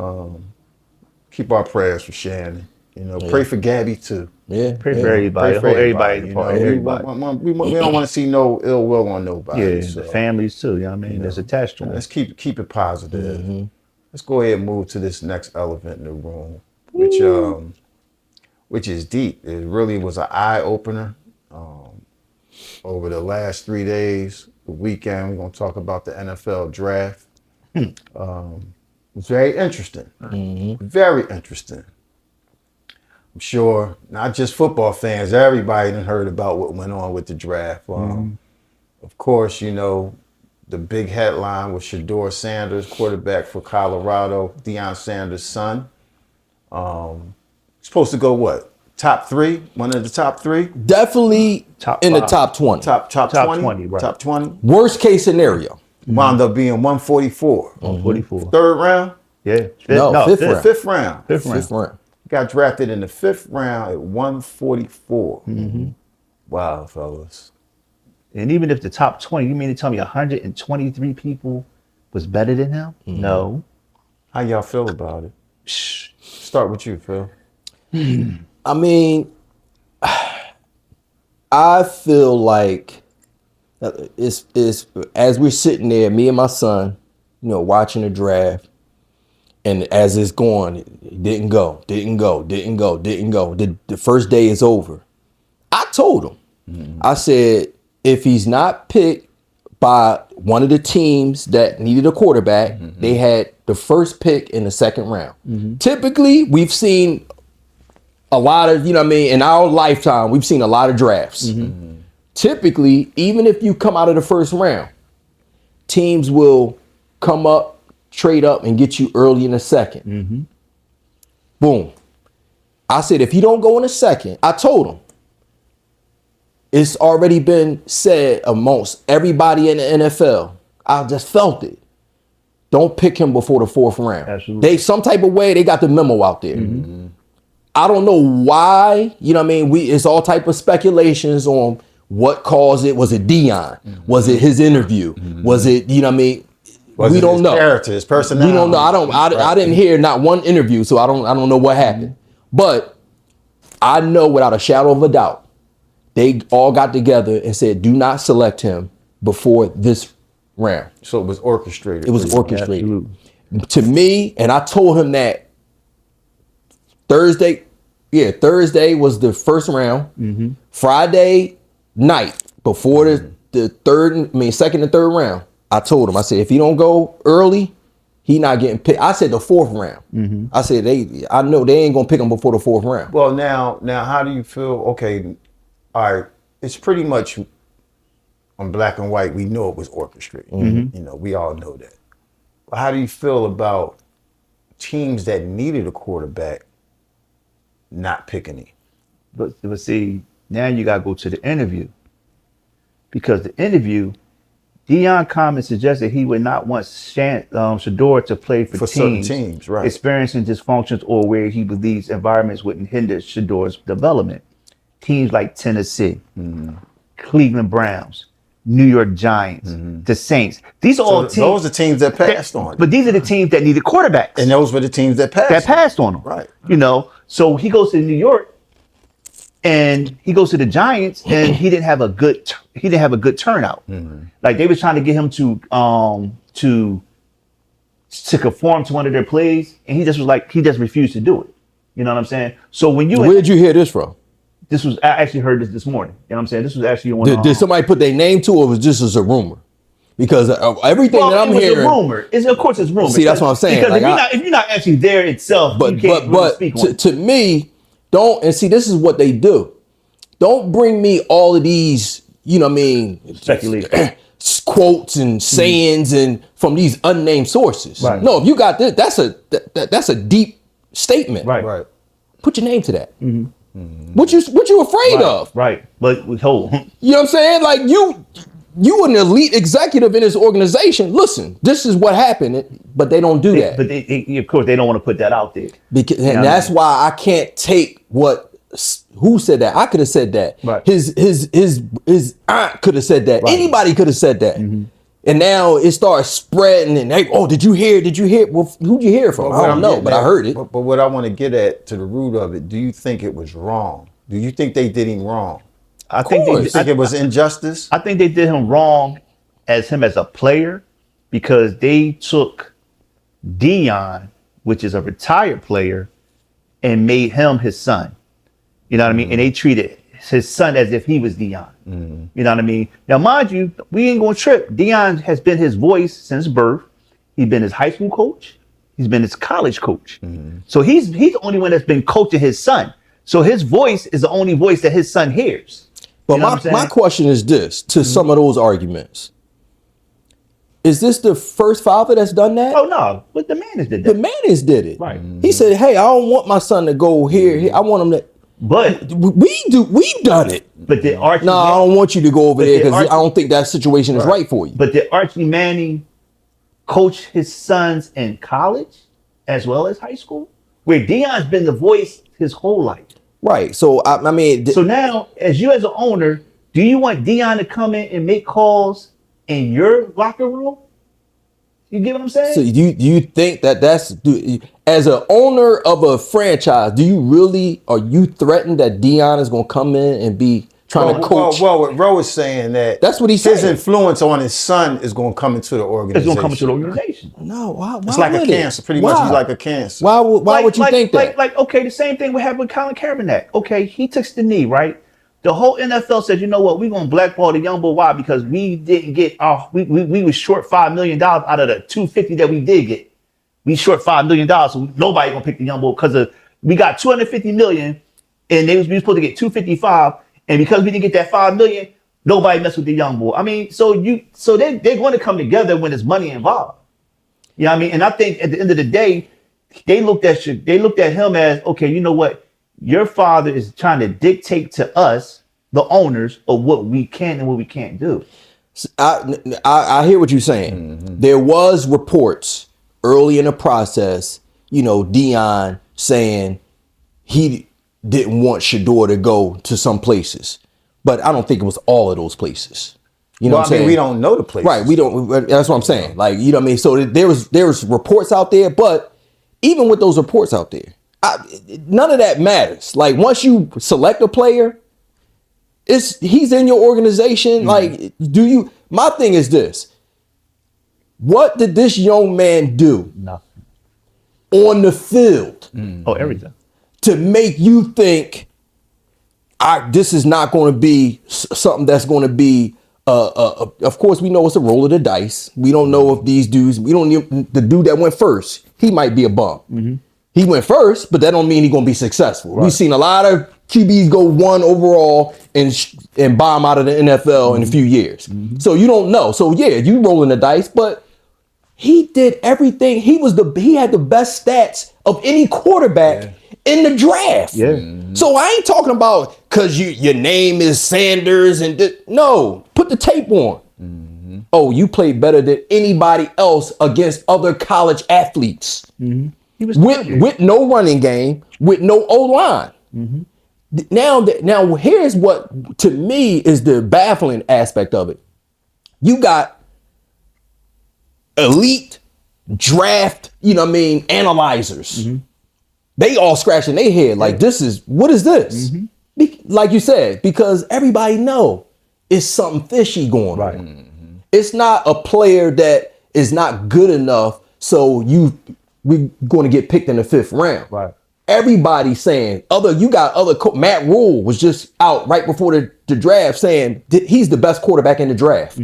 [SPEAKER 2] Keep our prayers for Shannon. You know, pray for Gabby too.
[SPEAKER 3] Yeah.
[SPEAKER 1] Pray for everybody.
[SPEAKER 2] Pray for
[SPEAKER 1] Everybody.
[SPEAKER 2] you know,
[SPEAKER 1] Everybody.
[SPEAKER 2] we don't want to see no ill will on nobody.
[SPEAKER 1] Yeah,
[SPEAKER 2] so,
[SPEAKER 1] the families too. You know what I mean? That's attached to them.
[SPEAKER 2] let's keep it positive. Let's go ahead and move to this next elephant in the room, which is deep. It really was an eye opener. Over the last 3 days, the weekend, we're gonna talk about the NFL draft. It's very interesting. Very interesting. I'm sure not just football fans, everybody done heard about what went on with the draft. Of course, you know, the big headline was Shedeur Sanders, quarterback for Colorado, Deion Sanders' son. Supposed to go what? Top 3? One of the top 3?
[SPEAKER 3] Definitely
[SPEAKER 1] Top
[SPEAKER 3] in the
[SPEAKER 1] five.
[SPEAKER 3] top 20.
[SPEAKER 2] Top 20?
[SPEAKER 1] 20, right.
[SPEAKER 2] Top 20?
[SPEAKER 3] Worst case scenario.
[SPEAKER 2] Wound up being 144.
[SPEAKER 1] 44.
[SPEAKER 2] Third round?
[SPEAKER 1] Yeah.
[SPEAKER 3] Fifth round.
[SPEAKER 2] Fifth round.
[SPEAKER 3] Fifth round.
[SPEAKER 2] Got drafted in the 5th round at 144. Wow, fellas.
[SPEAKER 1] And even if the top 20, you mean to tell me 123 people was better than him? No.
[SPEAKER 2] How y'all feel about it? Start with you, Phil.
[SPEAKER 3] I mean, I feel like it's as we're sitting there, me and my son, you know, watching the draft, and as it's going, it didn't go. The first day is over. I told him, I said, if he's not picked by one of the teams that needed a quarterback, they had the first pick in the 2nd round. Typically, we've seen a lot of, you know what I mean, in our lifetime, we've seen a lot of drafts. Typically, even if you come out of the 1st round, teams will come up, trade up, and get you early in the 2nd. Boom. I said, if you don't go in the 2nd, I told him, it's already been said amongst everybody in the NFL. I just felt it. Don't pick him before the 4th round.
[SPEAKER 1] Absolutely.
[SPEAKER 3] They, some type of way, they got the memo out there. I don't know why, you know what I mean? It's all type of speculations on what caused it. Was it Deion? Was it his interview? Was it, you know what I mean? We don't know.
[SPEAKER 2] Character, his personality.
[SPEAKER 3] We don't know. I didn't hear not one interview, so I don't know what happened. But I know without a shadow of a doubt, they all got together and said, do not select him before this round.
[SPEAKER 2] So it was orchestrated.
[SPEAKER 3] It was orchestrated. To me, and I told him that Thursday was the 1st round. Friday night before the 2nd and 3rd round, I told him, I said, if he don't go early, he not getting picked. I said the 4th round. I said, I know they ain't gonna pick him before the 4th round.
[SPEAKER 2] Well, now, how do you feel? Okay, all right, it's pretty much on black and white. We know it was orchestrated. You know, we all know that. But how do you feel about teams that needed a quarterback not picking him?
[SPEAKER 1] But see, now you got to go to the interview. Because the interview, Deion Common suggested he would not want Shedeur to play for
[SPEAKER 2] certain teams, right,
[SPEAKER 1] experiencing dysfunctions or where he believes environments wouldn't hinder Shedeur's development. Teams like Tennessee, Cleveland Browns, New York Giants, the Saints. These are all teams.
[SPEAKER 2] Those are teams that passed on.
[SPEAKER 1] But these are the teams that needed quarterbacks.
[SPEAKER 2] And those were the teams that passed
[SPEAKER 1] on them.
[SPEAKER 2] Right.
[SPEAKER 1] You know, so he goes to New York and he goes to the Giants and he didn't have a good turnout. Like they was trying to get him to conform to one of their plays, and he just refused to do it. You know what I'm saying? So when you
[SPEAKER 3] where did you hear this from?
[SPEAKER 1] I actually heard this morning. You know what I'm saying? This was actually on.
[SPEAKER 3] Did somebody put their name to it, or was this just a rumor? because of everything that I'm
[SPEAKER 1] it was
[SPEAKER 3] hearing.
[SPEAKER 1] a rumor. Of course, it's rumor.
[SPEAKER 3] See, that's what I'm saying.
[SPEAKER 1] Because
[SPEAKER 3] Like,
[SPEAKER 1] if you're not actually there itself, you can't really speak on it.
[SPEAKER 3] To me, this is what they do. Don't bring me all of these, you know what I mean,
[SPEAKER 1] Speculation.
[SPEAKER 3] quotes and sayings and from these unnamed sources.
[SPEAKER 1] Right.
[SPEAKER 3] No, if you got this, that's a deep statement.
[SPEAKER 2] Right.
[SPEAKER 3] Put your name to that. What you afraid of?
[SPEAKER 1] Right. But hold.
[SPEAKER 3] You know what I'm saying? Like you an elite executive in this organization. Listen, this is what happened, but they don't do that.
[SPEAKER 1] But of course, they don't want to put that out there.
[SPEAKER 3] And that's why I can't take who said that. I could have said that.
[SPEAKER 1] Right.
[SPEAKER 3] His aunt could have said that.
[SPEAKER 1] Right.
[SPEAKER 3] Anybody could have said that. And now it starts spreading and did you hear? Well, who'd you hear from? I don't know, but I heard it.
[SPEAKER 2] But what I want to get at, to the root of it, do you think it was wrong? Do you think they did him wrong?
[SPEAKER 1] I think
[SPEAKER 2] it was injustice?
[SPEAKER 1] I think they did him wrong as a player, because they took Dion, which is a retired player, and made him his son. You know what I mean? And they treated his son as if he was Dion. You know what I mean? Now, mind you, we ain't gonna trip. Dion has been his voice since birth. He's been his high school coach. He's been his college coach. So he's the only one that's been coaching his son. So his voice is the only voice that his son hears.
[SPEAKER 3] But
[SPEAKER 1] You know what I'm
[SPEAKER 3] my
[SPEAKER 1] saying?
[SPEAKER 3] question is this, to some of those arguments. Is this the first father that's done that?
[SPEAKER 1] Oh no, but the man did
[SPEAKER 3] The
[SPEAKER 1] that.
[SPEAKER 3] Manis did it.
[SPEAKER 1] Right.
[SPEAKER 3] He said, hey, I don't want my son to go here. I want him to.
[SPEAKER 1] But
[SPEAKER 3] We've done it.
[SPEAKER 1] the Archie.
[SPEAKER 3] No, I don't want you to go over
[SPEAKER 1] But
[SPEAKER 3] there
[SPEAKER 1] the
[SPEAKER 3] because I
[SPEAKER 1] Archie-
[SPEAKER 3] don't think that situation is right for you.
[SPEAKER 1] But did Archie Manning coach his sons in college as well as high school? Where Dion's been the voice his whole life.
[SPEAKER 3] Right. So I mean,
[SPEAKER 1] So now, as an owner, do you want Dion to come in and make calls in your locker room? You get what I'm saying?
[SPEAKER 3] so do you think as an owner of a franchise, are you threatened that Dion is going to come in and be trying to coach?
[SPEAKER 2] Well, what Ro is saying that
[SPEAKER 3] That's what he
[SPEAKER 2] his
[SPEAKER 3] said.
[SPEAKER 2] influence on his son is going to come into the
[SPEAKER 1] it's
[SPEAKER 2] organization.
[SPEAKER 1] going to come into the organization.
[SPEAKER 3] No, why
[SPEAKER 2] It's like a
[SPEAKER 3] would it?
[SPEAKER 2] cancer. Pretty much, he's like a cancer.
[SPEAKER 3] Why would you think that?
[SPEAKER 1] Okay, the same thing we had with Colin Kaepernick. Okay, he took the knee, right? The whole NFL said, you know what, we're going to blackball the young boy. Why? Because we didn't get we was short $5 million out of the $250 that we did get. We short $5 million, so nobody gonna pick the young boy because we got $250 million, and we was supposed to get $255, and because we didn't get that $5 million, nobody messed with the young boy. I mean, so they're going to come together when there's money involved. You know what I mean? And I think at the end of the day, they looked at him as, okay, you know what? Your father is trying to dictate to us, the owners, of what we can and what we can't do.
[SPEAKER 3] I hear what you're saying. There was reports early in the process, Dion saying he didn't want Shedeur to go to some places, but I don't think it was all of those places. You know what I'm saying?
[SPEAKER 2] We don't know the places.
[SPEAKER 3] Right, we don't. That's what I'm saying. Like, you know what I mean? So there was reports out there, but even with those reports out there, none of that matters. Like, once you select a player, he's in your organization. Like, my thing is this. What did this young man do?
[SPEAKER 1] Nothing.
[SPEAKER 3] On the field?
[SPEAKER 1] Oh, everything.
[SPEAKER 3] To make you think this is not going to be something that's going to be of course, we know it's a roll of the dice. We don't know if these dudes, the dude that went first, he might be a bum. He went first, but that don't mean he's going to be successful. Right. We've seen a lot of QBs go 1 overall and bomb out of the NFL in a few years. So you don't know. So yeah, you rolling the dice, but he did everything. He had the best stats of any quarterback in the draft. So I ain't talking about because your name is Sanders no, put the tape on. Oh, you played better than anybody else against other college athletes. He was with no running game, with no O-line. Now here's what to me is the baffling aspect of it. You got elite draft, analyzers. They all scratching their head like, what is this? Like you said, because everybody know it's something fishy going on. It's not a player that is not good enough, so we're going to get picked in the 5th round.
[SPEAKER 1] Right.
[SPEAKER 3] Everybody's saying Matt Rule was just out right before the draft saying he's the best quarterback in the draft.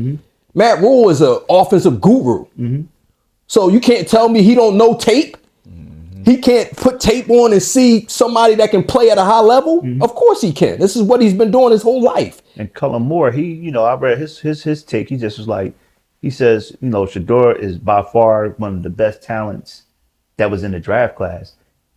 [SPEAKER 3] Matt Rule is an offensive guru. So you can't tell me he don't know tape. He can't put tape on and see somebody that can play at a high level. Of course he can. This is what he's been doing his whole life.
[SPEAKER 1] And Cullen Moore, I read his take. He just was like, he says, Shedeur is by far one of the best talents that was in the draft class.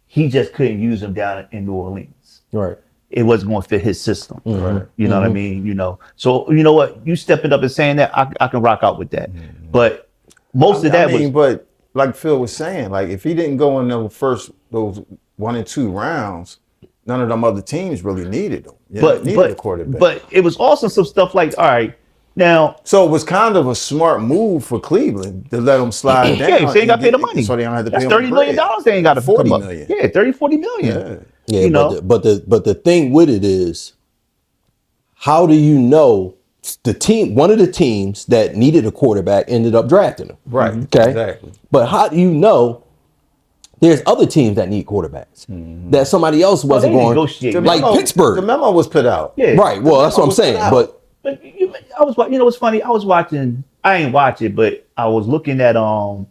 [SPEAKER 1] He just couldn't use him down in New Orleans.
[SPEAKER 3] Right.
[SPEAKER 1] It wasn't going to fit his system. Right. You know what I mean? So you know what? You stepping up and saying that, I can rock out with that. But most of that was.
[SPEAKER 2] But like Phil was saying, like if he didn't go in those 1 and 2 rounds, none of them other teams really needed him. Needed a quarterback.
[SPEAKER 1] But it was also some stuff like, all right, now.
[SPEAKER 2] So it was kind of a smart move for Cleveland to let him slide down.
[SPEAKER 1] Yeah, so they ain't got to pay the money.
[SPEAKER 2] So they don't have to
[SPEAKER 1] That's
[SPEAKER 2] pay him
[SPEAKER 1] $30 million. They ain't got to
[SPEAKER 2] 40 million.
[SPEAKER 1] Yeah, 40 million.
[SPEAKER 3] Yeah, but the thing with it is, how do you know the team? One of the teams that needed a quarterback ended up drafting him.
[SPEAKER 2] Right.
[SPEAKER 3] Okay.
[SPEAKER 2] Exactly.
[SPEAKER 3] But how do you know there's other teams that need quarterbacks that somebody else wasn't going? Like Pittsburgh.
[SPEAKER 2] The memo was put out.
[SPEAKER 1] Yeah.
[SPEAKER 3] Right. Well, that's what I'm saying. But
[SPEAKER 1] I was, what's funny? I was watching. I ain't watch it, but I was looking at how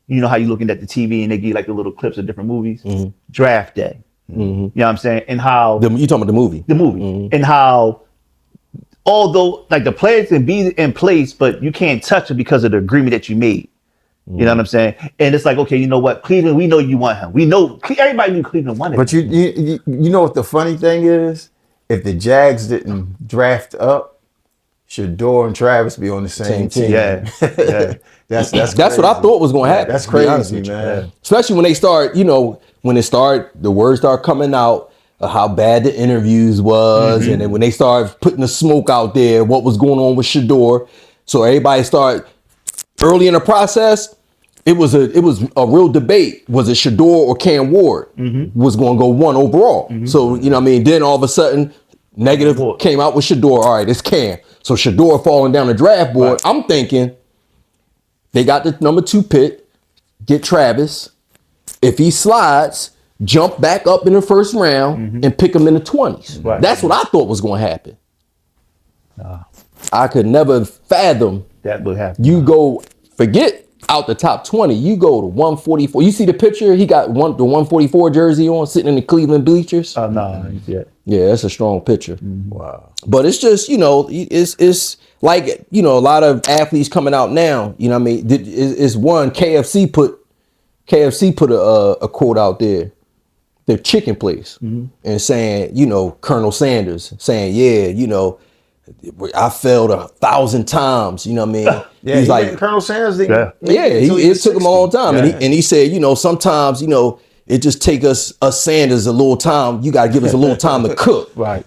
[SPEAKER 1] you looking at the TV and they give like the little clips of different movies. Draft Day. You know what I'm saying? And how
[SPEAKER 3] you talking about the movie?
[SPEAKER 1] The movie. And how although like the players can be in place, but you can't touch them because of the agreement that you made. You know what I'm saying? And it's like, okay, you know what? Cleveland, we know you want him. We know everybody knew Cleveland wanted him.
[SPEAKER 2] But you know what the funny thing is? If the Jags didn't draft up, Shedeur and Travis be on the same team.
[SPEAKER 1] Yeah.
[SPEAKER 2] That's
[SPEAKER 3] what I thought was going to happen.
[SPEAKER 2] That's crazy, man.
[SPEAKER 3] Especially when they start, the words start coming out of how bad the interviews was, and then when they start putting the smoke out there, what was going on with Shedeur. So everybody start early in the process. It was a real debate. Was it Shedeur or Cam Ward was going to go 1 overall? So then all of a sudden, negative came out with Shedeur. All right, it's Cam. So Shedeur falling down the draft board. Right. I'm thinking they got the number 2 pick, get Travis. If he slides, jump back up in the first round and pick him in the 20s. Right. That's what I thought was going to happen. I could never fathom
[SPEAKER 1] that would happen.
[SPEAKER 3] You forget out the top 20, you go to 144. You see the picture? He got the 144 jersey on, sitting in the Cleveland bleachers.
[SPEAKER 1] Oh, no, yet.
[SPEAKER 3] Yeah, that's a strong picture. Wow. But it's just, it's like, a lot of athletes coming out now, it's one, KFC put a quote out there, the chicken place, and saying, Colonel Sanders saying, I failed 1,000 times, you know what I mean?
[SPEAKER 2] Yeah,
[SPEAKER 3] he's like
[SPEAKER 2] Colonel Sanders.
[SPEAKER 3] It took him a long time. Yeah. And he said, sometimes, it just take us Sanders a little time. You got to give us a little time to cook.
[SPEAKER 2] Right.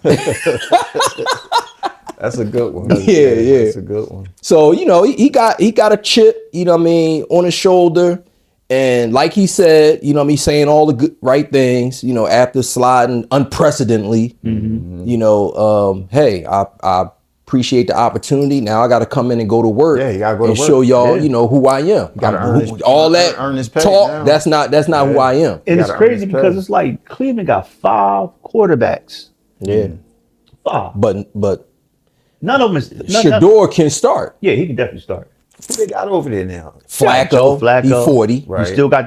[SPEAKER 2] That's a good one.
[SPEAKER 3] Yeah.
[SPEAKER 2] That's a good one.
[SPEAKER 3] So, he got a chip, on his shoulder. And like he said, he's saying all the good, right things, after sliding unprecedentedly, hey, I appreciate the opportunity. Now I got to come in and go to work.
[SPEAKER 2] Yeah, you got to go to work.
[SPEAKER 3] Show y'all, who I am.
[SPEAKER 2] You got to earn his pay
[SPEAKER 3] talk.
[SPEAKER 2] now.
[SPEAKER 3] That's not who I am.
[SPEAKER 1] And it's crazy because it's like Cleveland got 5 quarterbacks.
[SPEAKER 3] Yeah.
[SPEAKER 1] 5.
[SPEAKER 3] But
[SPEAKER 1] none of them is.
[SPEAKER 3] Shedeur can start.
[SPEAKER 1] Yeah, he can definitely start.
[SPEAKER 2] Who they got over there now?
[SPEAKER 3] Flacco. He's 40.
[SPEAKER 1] Right. You still got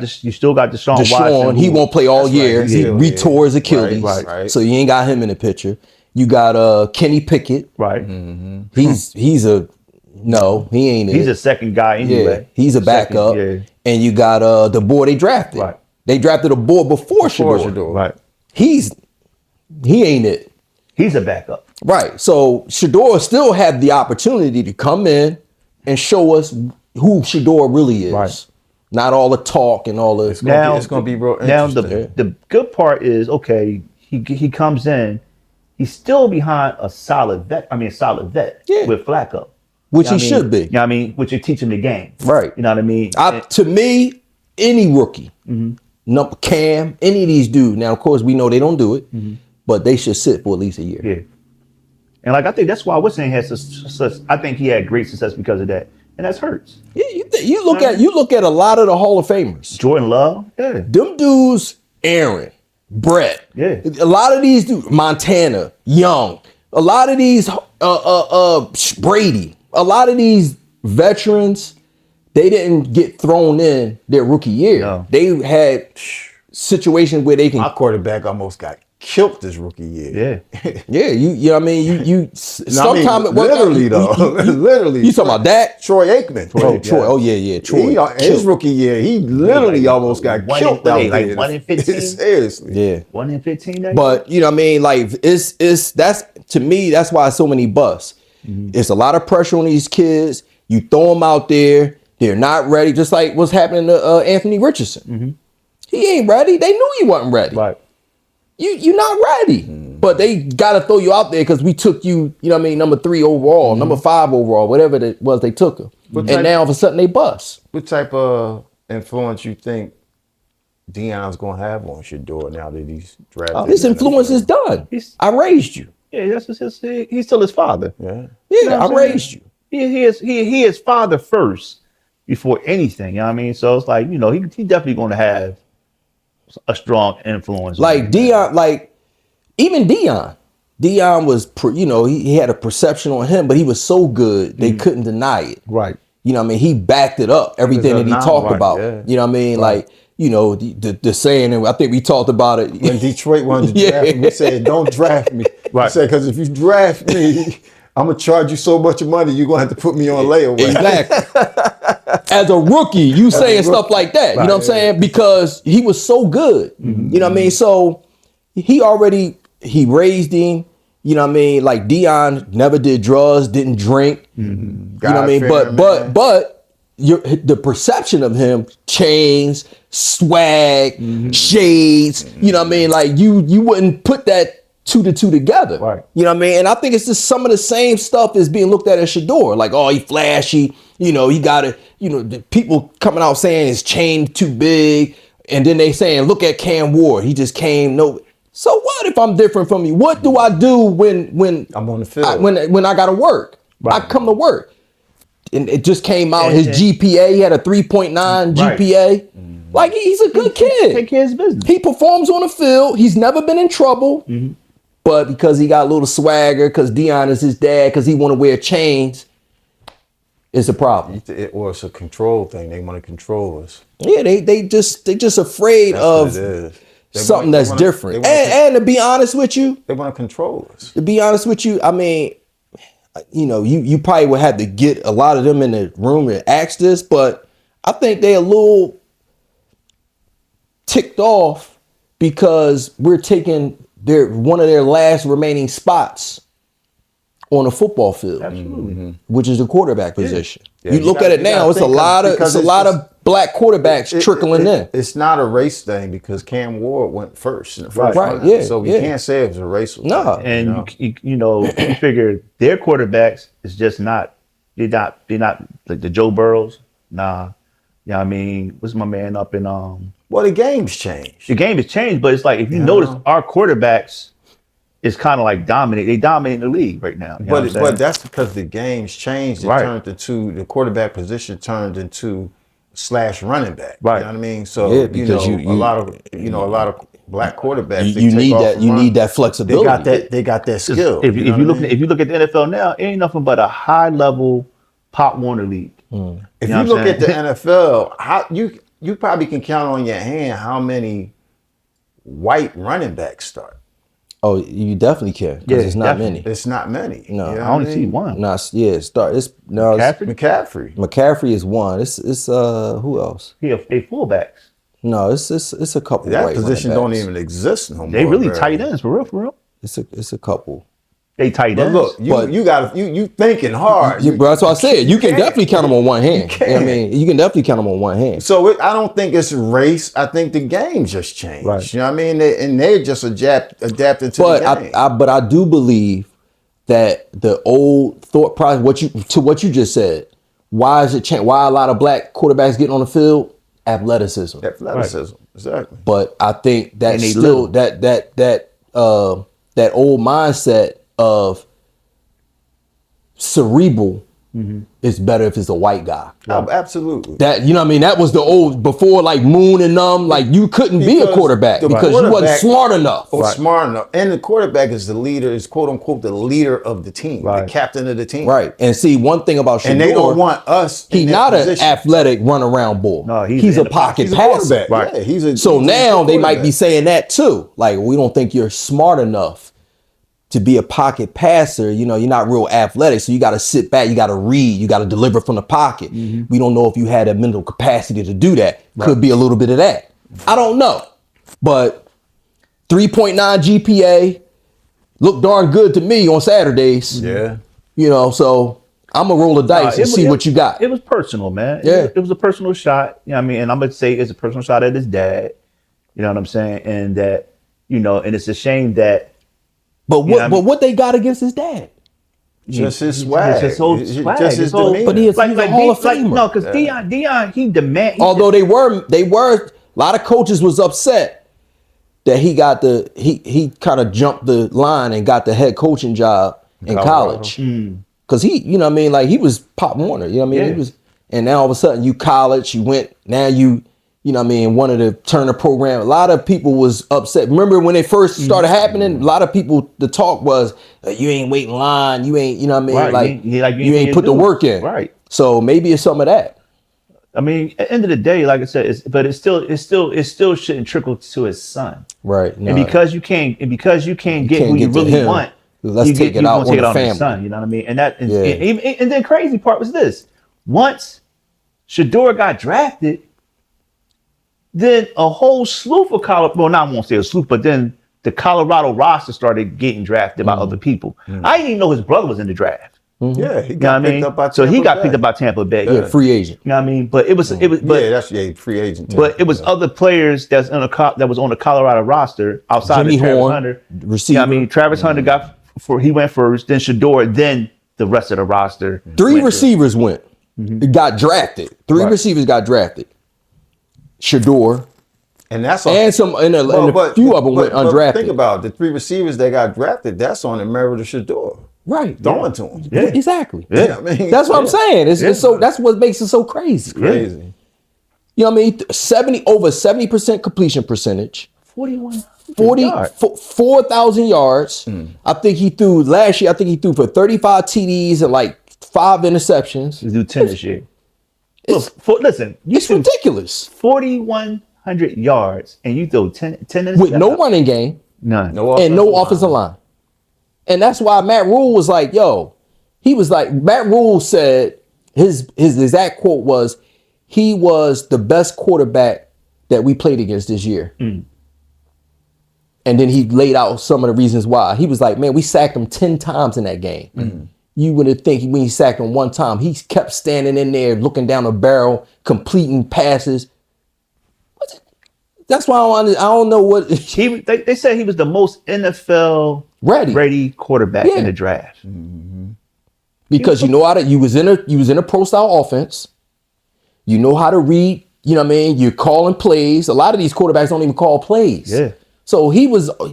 [SPEAKER 1] Deshaun Watson.
[SPEAKER 3] He won't play all year.
[SPEAKER 1] Right.
[SPEAKER 3] He retore his Achilles.
[SPEAKER 2] Right.
[SPEAKER 3] So you ain't got him in the picture. You got Kenny Pickett.
[SPEAKER 1] Right.
[SPEAKER 3] He ain't.
[SPEAKER 1] He's a second guy anyway.
[SPEAKER 3] Yeah, he's a backup. And you got the boy they drafted.
[SPEAKER 1] Right.
[SPEAKER 3] They drafted a boy before Shedeur.
[SPEAKER 1] Right.
[SPEAKER 3] He ain't it.
[SPEAKER 1] He's a backup.
[SPEAKER 3] Right. So Shedeur still had the opportunity to come in and show us who Shedeur really is. Right. Not all the talk and all the.
[SPEAKER 2] It's going to be real interesting.
[SPEAKER 1] Now the good part is, okay, he comes in, he's still behind a solid vet with Flacco.
[SPEAKER 3] Which he should be.
[SPEAKER 1] You know what I mean? Which you teach him the game.
[SPEAKER 3] Right.
[SPEAKER 1] You know what I mean?
[SPEAKER 3] To me, any rookie, Cam, any of these dudes, now of course we know they don't do it, but they should sit for at least a year.
[SPEAKER 1] Yeah. And I think that's why Woodson had such. I think he had great success because of that, and that's Hurts.
[SPEAKER 3] Yeah, you look at a lot of the Hall of Famers.
[SPEAKER 1] Jordan Love,
[SPEAKER 3] them dudes, Aaron, Brett, a lot of these dudes, Montana, Young, a lot of these, Brady, a lot of these veterans, they didn't get thrown in their rookie year.
[SPEAKER 1] No.
[SPEAKER 3] They had situations where they can.
[SPEAKER 2] My quarterback almost got killed this rookie year.
[SPEAKER 1] Yeah.
[SPEAKER 3] Yeah, you know what I mean? You sometimes it worked out.
[SPEAKER 2] literally though. Literally.
[SPEAKER 3] You talking about that?
[SPEAKER 2] Troy Aikman.
[SPEAKER 3] Oh, Troy. Oh, yeah. Troy.
[SPEAKER 2] His rookie year, he literally almost got killed out
[SPEAKER 1] like
[SPEAKER 2] there.
[SPEAKER 1] 1 in 15?
[SPEAKER 2] Seriously.
[SPEAKER 3] Yeah.
[SPEAKER 1] 1 in 15 that
[SPEAKER 3] But you know what I mean? Like that's to me, that's why so many busts. It's a lot of pressure on these kids. You throw them out there, they're not ready. Just like what's happening to Anthony Richardson. He ain't ready. They knew he wasn't ready.
[SPEAKER 1] Right.
[SPEAKER 3] You're not ready. But they gotta throw you out there because we took you, you know what I mean, number 3 overall, number 5 overall, whatever it was they took him. And now all of a sudden they bust.
[SPEAKER 2] What type of influence you think Deion's gonna have on Shedeur now that he's drafted?
[SPEAKER 3] His influence is done. I raised you.
[SPEAKER 1] Yeah, that's he's still his father.
[SPEAKER 2] Yeah.
[SPEAKER 3] Yeah, I raised you.
[SPEAKER 1] He is father first before anything. You know what I mean? So it's like, you know, he definitely going to have a strong influence.
[SPEAKER 3] Like Deion, like even Deion was, you know, he had a perception on him, but he was so good they couldn't deny it.
[SPEAKER 1] Right.
[SPEAKER 3] You know what I mean? He backed it up, everything that he talked about.
[SPEAKER 2] Yeah.
[SPEAKER 3] You know what I mean? Like, you know, the saying, and I think we talked about it.
[SPEAKER 2] When Detroit wanted to draft me, he said, don't draft me.
[SPEAKER 1] Right.
[SPEAKER 2] He said, because if you draft me, I'm going to charge you so much money, you're going to have to put me on layaway.
[SPEAKER 3] Exactly. As a rookie, you saying stuff like that. You know what I'm saying? Because he was so good. You know what I mean? So he raised him. You know what I mean? Like Deion never did drugs, didn't drink. You know what I mean? But the perception of him, chains, swag, shades, you know what I mean? Like you wouldn't put that 2 to 2 together.
[SPEAKER 1] Right.
[SPEAKER 3] You know what I mean? And I think it's just some of the same stuff is being looked at as Shedeur. Like, oh, he flashy, you know, he got it, you know, the people coming out saying his chain too big. And then they saying, look at Cam Ward. He just came, no. So what if I'm different from you? What do I do when
[SPEAKER 2] I'm on the field?
[SPEAKER 3] When I gotta work?
[SPEAKER 1] Right.
[SPEAKER 3] I come to work. And it just came out, his GPA, he had a 3.9 GPA. Like, he's a good kid.
[SPEAKER 1] Take care of his business.
[SPEAKER 3] He performs on the field. He's never been in trouble. But because he got a little swagger, because Deion is his dad, because he want to wear chains, it's a problem.
[SPEAKER 2] Or it's a control thing. They want to control us.
[SPEAKER 3] Yeah, they just afraid
[SPEAKER 2] That's
[SPEAKER 3] of
[SPEAKER 2] what it is.
[SPEAKER 3] something that's different. And to be honest with you,
[SPEAKER 2] they want to control us.
[SPEAKER 3] to be honest with you, I mean, you know, you probably would have to get a lot of them in the room and ask this, but I think they a little ticked off because we're taking one of their last remaining spots on a football field.
[SPEAKER 1] Absolutely.
[SPEAKER 3] Which is the quarterback position.
[SPEAKER 2] Yeah,
[SPEAKER 3] you
[SPEAKER 2] you
[SPEAKER 3] look
[SPEAKER 2] gotta-
[SPEAKER 3] at it
[SPEAKER 2] you gotta
[SPEAKER 3] now, it's a
[SPEAKER 2] think
[SPEAKER 3] lot of
[SPEAKER 2] because
[SPEAKER 3] it's a
[SPEAKER 2] it's
[SPEAKER 3] lot
[SPEAKER 2] just-
[SPEAKER 3] of black quarterbacks trickling in.
[SPEAKER 2] It's not a race thing because Cam Ward went first in the first
[SPEAKER 3] Right,
[SPEAKER 2] round.
[SPEAKER 3] yeah,
[SPEAKER 2] So we
[SPEAKER 3] yeah.
[SPEAKER 2] can't say it was a race.
[SPEAKER 3] No.
[SPEAKER 2] thing,
[SPEAKER 1] And you know, you figure their quarterbacks is just not they're not like the Joe Burrows. Nah. You know what I mean? What's my man up in
[SPEAKER 2] Well, the game's changed.
[SPEAKER 1] the game has changed, but it's like if you notice our quarterbacks is kind of like they dominate the league right now. You know what I'm saying?
[SPEAKER 2] But that's because the game's changed. It
[SPEAKER 1] Right.
[SPEAKER 2] turned into the quarterback position turned into / running back.
[SPEAKER 1] Right.
[SPEAKER 2] You know what I mean? So
[SPEAKER 3] Yeah, because
[SPEAKER 2] a lot of black quarterbacks.
[SPEAKER 3] You need that flexibility.
[SPEAKER 2] They got that skill.
[SPEAKER 1] if
[SPEAKER 2] you
[SPEAKER 1] you
[SPEAKER 2] know what I
[SPEAKER 1] look
[SPEAKER 2] mean?
[SPEAKER 1] if you look at the NFL now, it ain't nothing but a high level Pop Warner league.
[SPEAKER 2] If
[SPEAKER 1] know
[SPEAKER 2] you
[SPEAKER 1] what I'm
[SPEAKER 2] look at the
[SPEAKER 1] saying?
[SPEAKER 2] NFL, how you probably can count on your hand how many white running backs start.
[SPEAKER 3] Oh, you definitely can because
[SPEAKER 1] Yeah,
[SPEAKER 3] it's not
[SPEAKER 1] definitely.
[SPEAKER 3] many.
[SPEAKER 2] It's not many.
[SPEAKER 3] No.
[SPEAKER 2] You know
[SPEAKER 1] I
[SPEAKER 2] what
[SPEAKER 1] only see one.
[SPEAKER 3] No, it's
[SPEAKER 1] McCaffrey?
[SPEAKER 2] McCaffrey.
[SPEAKER 3] is one. It's who else?
[SPEAKER 1] He they fullbacks.
[SPEAKER 3] No, it's a couple.
[SPEAKER 2] That
[SPEAKER 3] white
[SPEAKER 2] position
[SPEAKER 3] running
[SPEAKER 2] don't
[SPEAKER 3] backs.
[SPEAKER 2] even exist no more.
[SPEAKER 1] They really
[SPEAKER 2] bro.
[SPEAKER 1] tight ends for real.
[SPEAKER 3] It's a couple.
[SPEAKER 1] They tight
[SPEAKER 2] But
[SPEAKER 1] ends.
[SPEAKER 2] look, you thinking hard.
[SPEAKER 3] Bro, that's what I said. You can definitely count them on one hand.
[SPEAKER 2] You
[SPEAKER 3] You know what I mean, you can definitely count them on one hand.
[SPEAKER 2] So I don't think it's race. I think the game just changed.
[SPEAKER 1] Right.
[SPEAKER 2] You know what I mean? They're just adapting to the game.
[SPEAKER 3] But I do believe that the old thought process, what you just said, why is it change? Why a lot of black quarterbacks getting on the field? Athleticism.
[SPEAKER 2] Athleticism, exactly.
[SPEAKER 3] But I think that's
[SPEAKER 1] And they
[SPEAKER 3] still
[SPEAKER 1] little.
[SPEAKER 3] that old mindset of cerebral it's better if it's a white guy.
[SPEAKER 2] Oh, absolutely.
[SPEAKER 3] That, you know what I mean? That was the old, before like Moon and them, like you couldn't be a quarterback because you wasn't smart enough.
[SPEAKER 2] Or smart enough. And the quarterback is the leader, is quote unquote the leader of the team, the captain of the team.
[SPEAKER 3] Right. And see, one thing about Shedeur,
[SPEAKER 2] and they don't want us.
[SPEAKER 3] He's not an athletic run around bull.
[SPEAKER 1] No,
[SPEAKER 3] he's a pocket passer.
[SPEAKER 2] Right. Yeah,
[SPEAKER 3] so now they might be saying that too. Like, we don't think you're smart enough to be a pocket passer. You know, you're not real athletic, so you got to sit back, you got to read, you got to deliver from the pocket. We don't know if you had a mental capacity to do that. Could be a little bit of that. I don't know. But 3.9 GPA looked darn good to me on Saturdays.
[SPEAKER 2] Yeah.
[SPEAKER 3] You know, so I'm going to roll the dice and see what you got.
[SPEAKER 1] It was personal, man.
[SPEAKER 3] Yeah.
[SPEAKER 1] It was a personal shot. You know what I mean? And I'm going to say it's a personal shot at his dad. You know what I'm saying? And that, you know, and it's a shame that.
[SPEAKER 3] But what they got against his dad?
[SPEAKER 2] Just his swag.
[SPEAKER 1] Just his whole swag.
[SPEAKER 2] Just his demeanor.
[SPEAKER 3] But he's a Hall of Famer.
[SPEAKER 1] No, because Deion, he demand.
[SPEAKER 3] Although they were, a lot of coaches was upset that he got he kind of jumped the line and got the head coaching job in college. Because he, you know what I mean, like he was Pop Warner, you know what I mean? He was, and now all of a sudden you college, you went, now you know what I mean, wanted to turn the program. A lot of people was upset. Remember when it first started happening, a lot of people, the talk was, you ain't waiting line, you ain't, you know what I mean? You ain't put the work in.
[SPEAKER 1] Right.
[SPEAKER 3] So maybe it's some of that.
[SPEAKER 1] I mean, at the end of the day, like I said, it still shouldn't trickle to his son.
[SPEAKER 3] Right.
[SPEAKER 1] And because you can't get who you really want,
[SPEAKER 3] let's take it out on the family.
[SPEAKER 1] His son, you know what I mean? And that, and then crazy part was this: once Shedeur got drafted, then a whole slew of Colorado, I won't say a slew, but then the Colorado roster started getting drafted by other people. I didn't even know his brother was in the draft.
[SPEAKER 2] Yeah, he got picked up by Tampa
[SPEAKER 1] Bay. He got
[SPEAKER 2] Bay.
[SPEAKER 1] picked up by Tampa Bay.
[SPEAKER 3] Yeah, free agent.
[SPEAKER 1] You know what I mean? But it was
[SPEAKER 2] that's free agent.
[SPEAKER 1] But it was other players that was on the Colorado roster outside
[SPEAKER 3] Jimmy
[SPEAKER 1] of Travis
[SPEAKER 3] Horn,
[SPEAKER 1] Hunter.
[SPEAKER 3] receiver.
[SPEAKER 1] You know what I mean? Travis Hunter he went first, then Shedeur, then the rest of the roster.
[SPEAKER 3] Three receivers got drafted. Three receivers got drafted. Shedeur.
[SPEAKER 2] And that's
[SPEAKER 3] a few of them went undrafted.
[SPEAKER 2] Think about it. The three receivers that got drafted, that's on the merit of Shedeur.
[SPEAKER 3] Right.
[SPEAKER 2] Throwing to him.
[SPEAKER 3] Yeah. Exactly.
[SPEAKER 2] Yeah. I mean,
[SPEAKER 3] that's what I'm saying. It's so that's what makes it so crazy.
[SPEAKER 2] It's crazy.
[SPEAKER 3] You know what I mean? Over 70% completion percentage. 4,000 yards. I think he threw last year, for 35 TDs and like 5 interceptions.
[SPEAKER 1] He's do 10 this year.
[SPEAKER 3] Listen, it's ridiculous.
[SPEAKER 1] 4,100 yards and you throw 10 interceptions.
[SPEAKER 3] With no running game.
[SPEAKER 1] None.
[SPEAKER 3] No offensive line. And that's why Matt Rule was like, Matt Rule said his exact quote was, he was the best quarterback that we played against this year. And then he laid out some of the reasons why. He was like, man, we sacked him 10 times in that game. You wouldn't think when he sacked him one time, he kept standing in there, looking down the barrel, completing passes. That's why I don't know what
[SPEAKER 1] they said he was the most NFL ready quarterback in the draft.
[SPEAKER 3] Because you know how to, you was in a pro style offense. You know how to read, you know what I mean? You're calling plays. A lot of these quarterbacks don't even call plays. Yeah. So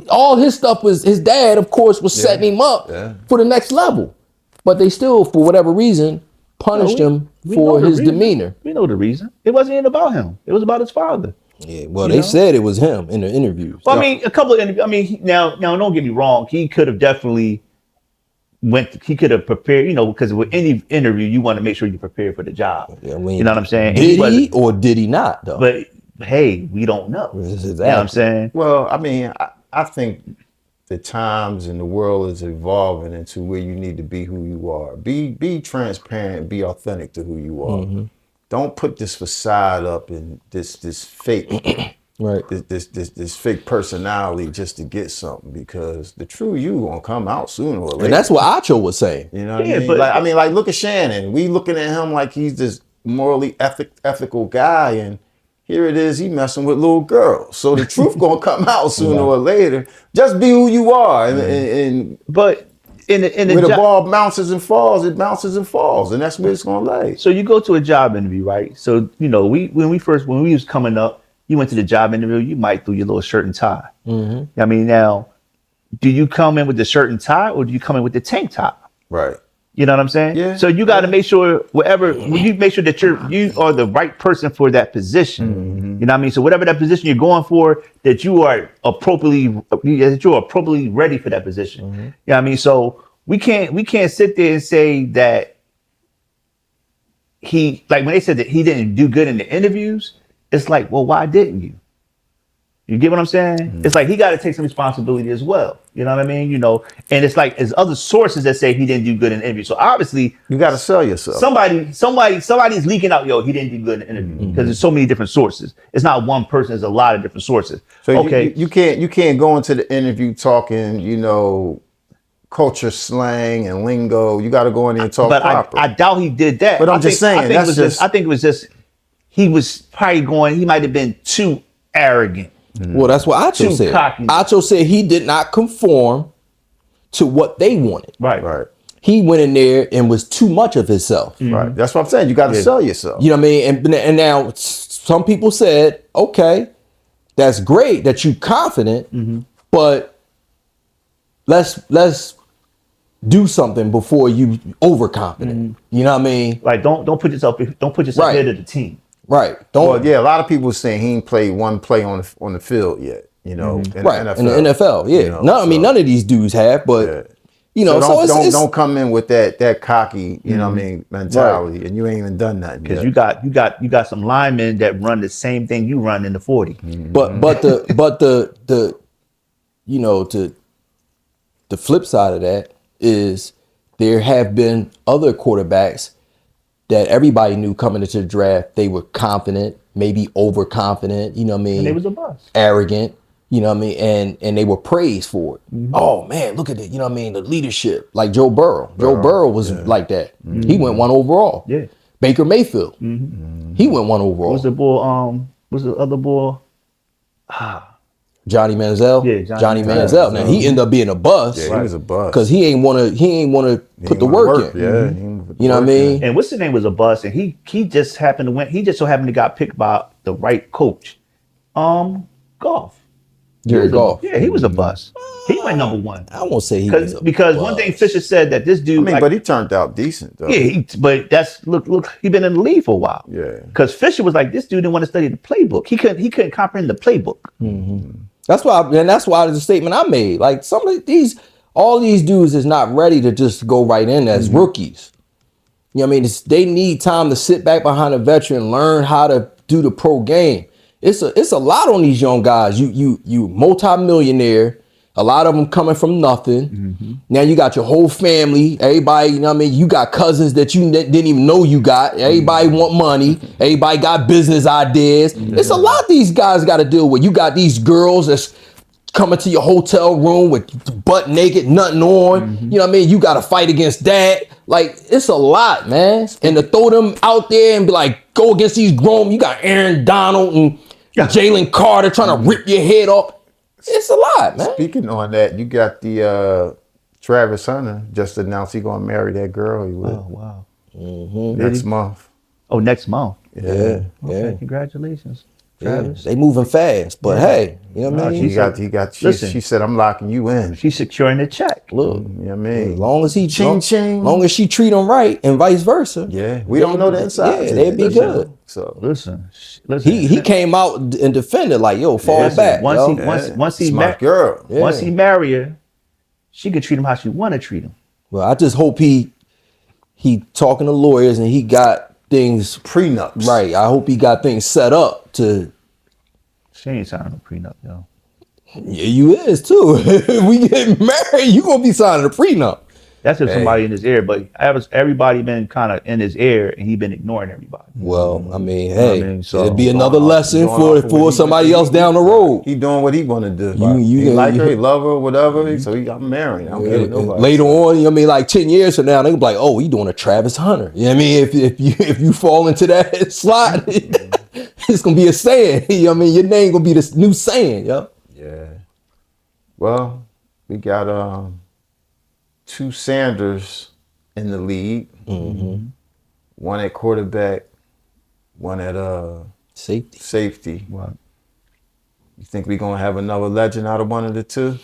[SPEAKER 3] all his stuff was, his dad, of course, was setting him up for the next level. But they still, for whatever reason, punished him for his demeanor.
[SPEAKER 1] We know the reason. It wasn't even about him. It was about his father.
[SPEAKER 3] Yeah, well, they said it was him in the interviews.
[SPEAKER 1] Well, I mean, a couple of interviews. I mean, now, don't get me wrong. He could have definitely he could have prepared, because with any interview, you want to make sure you're prepared for the job. Yeah, I mean, you know what I'm saying?
[SPEAKER 3] Did he or did he not, though?
[SPEAKER 1] But, hey, we don't know. You know what I'm saying?
[SPEAKER 2] Well, I mean, I think the times and the world is evolving into where you need to be who you are. Be transparent, be authentic to who you are. Don't put this facade up and this fake this fake personality just to get something, because the true you gonna come out sooner or later.
[SPEAKER 3] And that's what Acho was saying.
[SPEAKER 2] You know what I mean? But look at Shannon. We looking at him like he's this morally ethical guy, and here it is, he messing with little girls. So the truth gonna come out sooner or later. Just be who you are,
[SPEAKER 1] but in
[SPEAKER 2] where the ball bounces and falls, it bounces and falls, and that's where it's gonna lay.
[SPEAKER 1] So you go to a job interview, right? So when we was coming up, you went to the job interview, you might do your little shirt and tie. I mean, now, do you come in with the shirt and tie, or do you come in with the tank top?
[SPEAKER 2] Right.
[SPEAKER 1] You know what I'm saying?
[SPEAKER 2] Yeah.
[SPEAKER 1] So you got to make sure when you make sure that you are the right person for that position. You know what I mean? So whatever that position you're going for, that you are appropriately ready for that position. You know what I mean? So we can't sit there and say that he, like when they said that he didn't do good in the interviews, it's like, well, why didn't you? You get what I'm saying? It's like he got to take some responsibility as well. You know what I mean? You know, and it's like there's other sources that say he didn't do good in the interview. So obviously,
[SPEAKER 2] You got to sell yourself.
[SPEAKER 1] somebody's leaking out. Yo, he didn't do good in the interview because there's so many different sources. It's not one person. There's a lot of different sources.
[SPEAKER 2] So
[SPEAKER 1] okay,
[SPEAKER 2] you can't go into the interview talking, you know, culture slang and lingo. You got to go in there and talk
[SPEAKER 1] but
[SPEAKER 2] proper.
[SPEAKER 1] I doubt he did that.
[SPEAKER 2] But I'm just saying,
[SPEAKER 1] I think it was just he was probably going. He might have been too arrogant.
[SPEAKER 3] Well, that's what Acho
[SPEAKER 1] Too
[SPEAKER 3] said.
[SPEAKER 1] cocky.
[SPEAKER 3] Acho said he did not conform to what they wanted.
[SPEAKER 2] Right.
[SPEAKER 3] He went in there and was too much of himself.
[SPEAKER 2] Right. That's what I'm saying. You got to sell yourself.
[SPEAKER 3] You know what I mean? And now some people said, okay, that's great that you confident, but let's do something before you overconfident. You know what I mean?
[SPEAKER 1] Like don't put yourself
[SPEAKER 3] Right.
[SPEAKER 1] ahead of the team.
[SPEAKER 3] Right. Don't.
[SPEAKER 2] Well, yeah, a lot of people saying he ain't played one play on the field yet. You know, in
[SPEAKER 3] Right.
[SPEAKER 2] the NFL.
[SPEAKER 3] In the NFL, yeah.
[SPEAKER 2] You know,
[SPEAKER 3] I mean, none of these dudes have, but
[SPEAKER 2] Yeah.
[SPEAKER 3] you know,
[SPEAKER 2] So
[SPEAKER 3] so it's
[SPEAKER 2] don't come in with that cocky, you know what I mean, mentality, and you ain't even done nothing
[SPEAKER 1] Because
[SPEAKER 2] yet.
[SPEAKER 1] you got some linemen that run the same thing you run in the 40.
[SPEAKER 3] But the you know, the flip side of that is there have been other quarterbacks that everybody knew coming into the draft. They were confident, maybe overconfident, you know what I mean?
[SPEAKER 1] And they was a bust.
[SPEAKER 3] Arrogant, you know what I mean? And they were praised for it. Oh man, look at it, you know what I mean? The leadership, like Joe Burrow. Joe Burrow was like that. He went 1 overall.
[SPEAKER 1] Yeah.
[SPEAKER 3] Baker Mayfield, he went 1 overall.
[SPEAKER 1] What's the boy? What's the other boy?
[SPEAKER 3] Johnny Manziel.
[SPEAKER 1] Yeah,
[SPEAKER 3] Johnny Manziel. Now he ended up being a bust.
[SPEAKER 2] Yeah, he was a bust.
[SPEAKER 3] Because he ain't wanna put the work in.
[SPEAKER 2] Yeah,
[SPEAKER 3] You know what I mean?
[SPEAKER 1] And what's his name was a bust, and he just happened to win. He just so happened to got picked by the right coach. Golf.
[SPEAKER 3] Jared Goff.
[SPEAKER 1] Yeah, he was a bust. He went number 1.
[SPEAKER 3] I won't say he was a
[SPEAKER 1] because
[SPEAKER 3] bust.
[SPEAKER 1] one thing Fisher said that this dude.
[SPEAKER 2] I mean, but he turned out decent though.
[SPEAKER 1] yeah, but that's look. He been in the league for a while.
[SPEAKER 2] Yeah.
[SPEAKER 1] Because Fisher was like, this dude didn't want to study the playbook. He couldn't comprehend the playbook.
[SPEAKER 3] That's why there's a statement I made. Like all these dudes is not ready to just go right in as rookies. You know what I mean? They need time to sit back behind a veteran, learn how to do the pro game. It's a lot on these young guys. You multi-millionaire. A lot of them coming from nothing. Now you got your whole family. Everybody, you know what I mean? You got cousins that you didn't even know you got. Everybody want money. Everybody got business ideas. It's a lot these guys got to deal with. You got these girls that's coming to your hotel room with butt naked, nothing on. You know what I mean? You got to fight against that. Like, it's a lot, man. And to throw them out there and be like, go against these grown, you got Aaron Donald and Jalen Carter trying to rip your head off. It's a lot, man.
[SPEAKER 2] Speaking on that, you got the Travis Hunter just announced he gonna marry that girl he with.
[SPEAKER 1] Oh wow!
[SPEAKER 2] Next month.
[SPEAKER 1] Oh, next month.
[SPEAKER 2] Yeah.
[SPEAKER 1] Okay, congratulations,
[SPEAKER 3] Yeah,
[SPEAKER 1] Travis.
[SPEAKER 3] they moving fast, but hey, you know what I mean?
[SPEAKER 1] Listen.
[SPEAKER 2] She said, I'm locking you in.
[SPEAKER 1] She's securing the check.
[SPEAKER 3] Look,
[SPEAKER 2] You know what I mean?
[SPEAKER 3] as long as he
[SPEAKER 2] Ching, ching.
[SPEAKER 3] long as she treat him right and vice versa.
[SPEAKER 2] Yeah, we don't know the inside.
[SPEAKER 3] Yeah, they'd be good.
[SPEAKER 2] So
[SPEAKER 1] Listen.
[SPEAKER 3] He came out and defended like, yo, fall
[SPEAKER 1] Listen,
[SPEAKER 3] back.
[SPEAKER 1] once
[SPEAKER 3] yo.
[SPEAKER 1] he once he
[SPEAKER 2] smart girl.
[SPEAKER 3] Yeah.
[SPEAKER 1] once he marry her, she can treat him how she want to treat him.
[SPEAKER 3] Well, I just hope he talking to lawyers and he got things
[SPEAKER 2] Prenups.
[SPEAKER 3] right. I hope he got things set up to.
[SPEAKER 1] She ain't signing a prenup, yo.
[SPEAKER 3] Yeah, you is too. If we get married, you gonna be signing a prenup.
[SPEAKER 1] That's if somebody in his ear, but everybody been kind of in his ear, and he been ignoring everybody.
[SPEAKER 3] Well, I mean, hey,
[SPEAKER 1] I mean, so-
[SPEAKER 3] it'd be another
[SPEAKER 2] Going off-
[SPEAKER 3] lesson
[SPEAKER 2] going off of
[SPEAKER 3] for
[SPEAKER 2] what
[SPEAKER 3] somebody
[SPEAKER 2] he-
[SPEAKER 3] else down the road.
[SPEAKER 2] He doing what he want to do.
[SPEAKER 3] You-
[SPEAKER 2] he like
[SPEAKER 3] you-
[SPEAKER 2] her, he love her, whatever. So I'm marrying. I don't care what nobody.
[SPEAKER 3] Later on, you know what I mean, like 10 years from now, they gonna be like, oh, he doing a Travis Hunter. You know what I mean? If you fall into that slot, it's gonna be a saying. You know what I mean? Your name gonna be this new saying, yo.
[SPEAKER 2] Yeah. Well, we got 2 Sanders in the league. One at quarterback, one at
[SPEAKER 3] Safety.
[SPEAKER 2] safety.
[SPEAKER 1] Wow.
[SPEAKER 2] You think we gonna have another legend out of one of the two?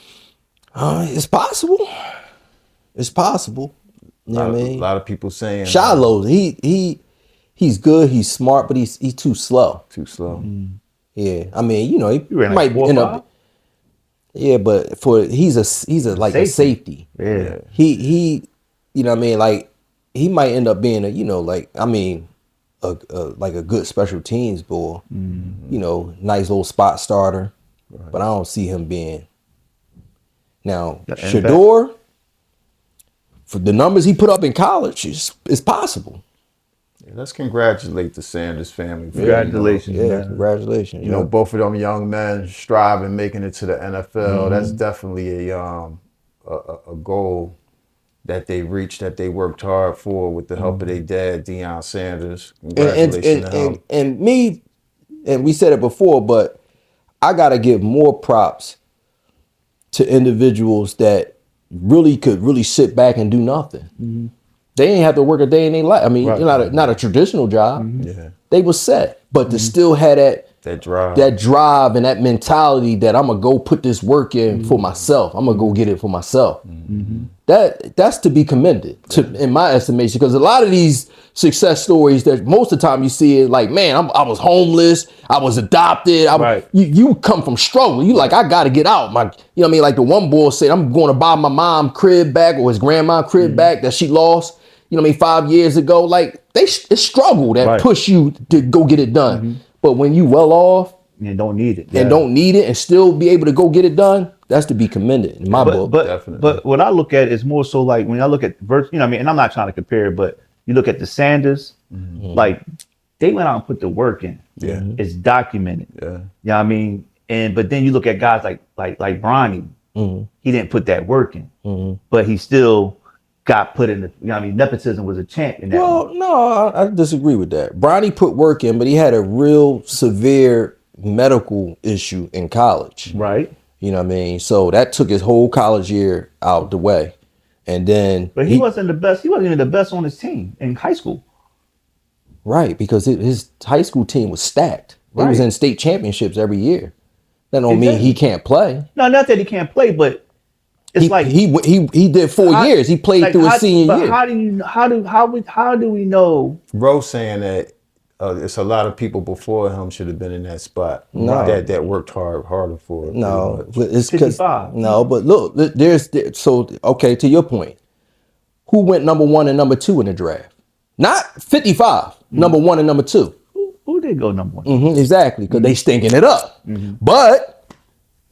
[SPEAKER 3] It's possible. It's possible. You know what I mean?
[SPEAKER 2] A lot of people saying
[SPEAKER 3] Shiloh, he's good, he's smart, but he's too slow.
[SPEAKER 2] too slow.
[SPEAKER 3] Yeah, I mean, you know, he
[SPEAKER 1] ran like
[SPEAKER 3] might
[SPEAKER 1] 4 or
[SPEAKER 3] end
[SPEAKER 1] 5?
[SPEAKER 3] up. Yeah, but he's a like a safety.
[SPEAKER 1] Yeah.
[SPEAKER 3] He, you know what I mean? Like he might end up being a, you know, like I mean, like a good special teams boy. You know, nice little spot starter. But I don't see him being. Now, Shedeur, for the numbers he put up in college, is possible.
[SPEAKER 2] Yeah, let's congratulate the Sanders family.
[SPEAKER 1] Congratulations.
[SPEAKER 3] Yeah,
[SPEAKER 1] man.
[SPEAKER 3] congratulations.
[SPEAKER 2] You know, both of them young men striving, making it to the NFL. That's definitely a goal that they reached, that they worked hard for with the help of their dad, Deion Sanders. Congratulations to him.
[SPEAKER 3] And me, and we said it before, but I gotta give more props to individuals that could really sit back and do nothing. They ain't have to work a day in their life. I mean, not a traditional job.
[SPEAKER 2] Yeah.
[SPEAKER 3] They was set, but to still have that drive and that mentality that I'm gonna go put this work in for myself. I'm gonna go get it for myself. That's to be commended, in my estimation, because a lot of these success stories that most of the time you see it like, man, I was homeless, I was adopted. You come from struggle. You like, I gotta get out. You know what I mean? Like the one boy said, I'm going to buy my mom crib back or his grandma crib back that she lost, you know what I mean, 5 years ago. Like it's struggle that push you to go get it done. But when you well off
[SPEAKER 1] and don't need it,
[SPEAKER 3] and still be able to go get it done, that's to be commended in my book.
[SPEAKER 1] But what I look at is more so like when I look at you know what I mean, and I'm not trying to compare, but you look at the Sanders, like they went out and put the work in.
[SPEAKER 2] Yeah.
[SPEAKER 1] It's documented. Yeah. You know what I mean? But then you look at guys like Bronny, he didn't put that work in, but he still got put in the, you know what I mean, nepotism was a champ in that.
[SPEAKER 3] Well, no, I disagree with that. Bronny put work in, but he had a real severe medical issue in college.
[SPEAKER 1] Right.
[SPEAKER 3] You know what I mean? So that took his whole college year out the way. And then
[SPEAKER 1] But he wasn't the best. He wasn't even the best on his team in high school.
[SPEAKER 3] Right, because his high school team was stacked. He was in state championships every year. That don't mean he can't play.
[SPEAKER 1] No, not that he can't play, but it's
[SPEAKER 3] he did 4 years. He played through his senior year.
[SPEAKER 1] How do we know?
[SPEAKER 2] Rose saying that it's a lot of people before him should have been in that spot.
[SPEAKER 3] No.
[SPEAKER 2] That worked harder for it.
[SPEAKER 3] No, it's because
[SPEAKER 1] 55.
[SPEAKER 3] no, but look, okay, to your point, who went number 1 and number 2 in the draft? Not 55, number 1 and number 2.
[SPEAKER 1] Who did go number 1?
[SPEAKER 3] Exactly, because they stinking it up. But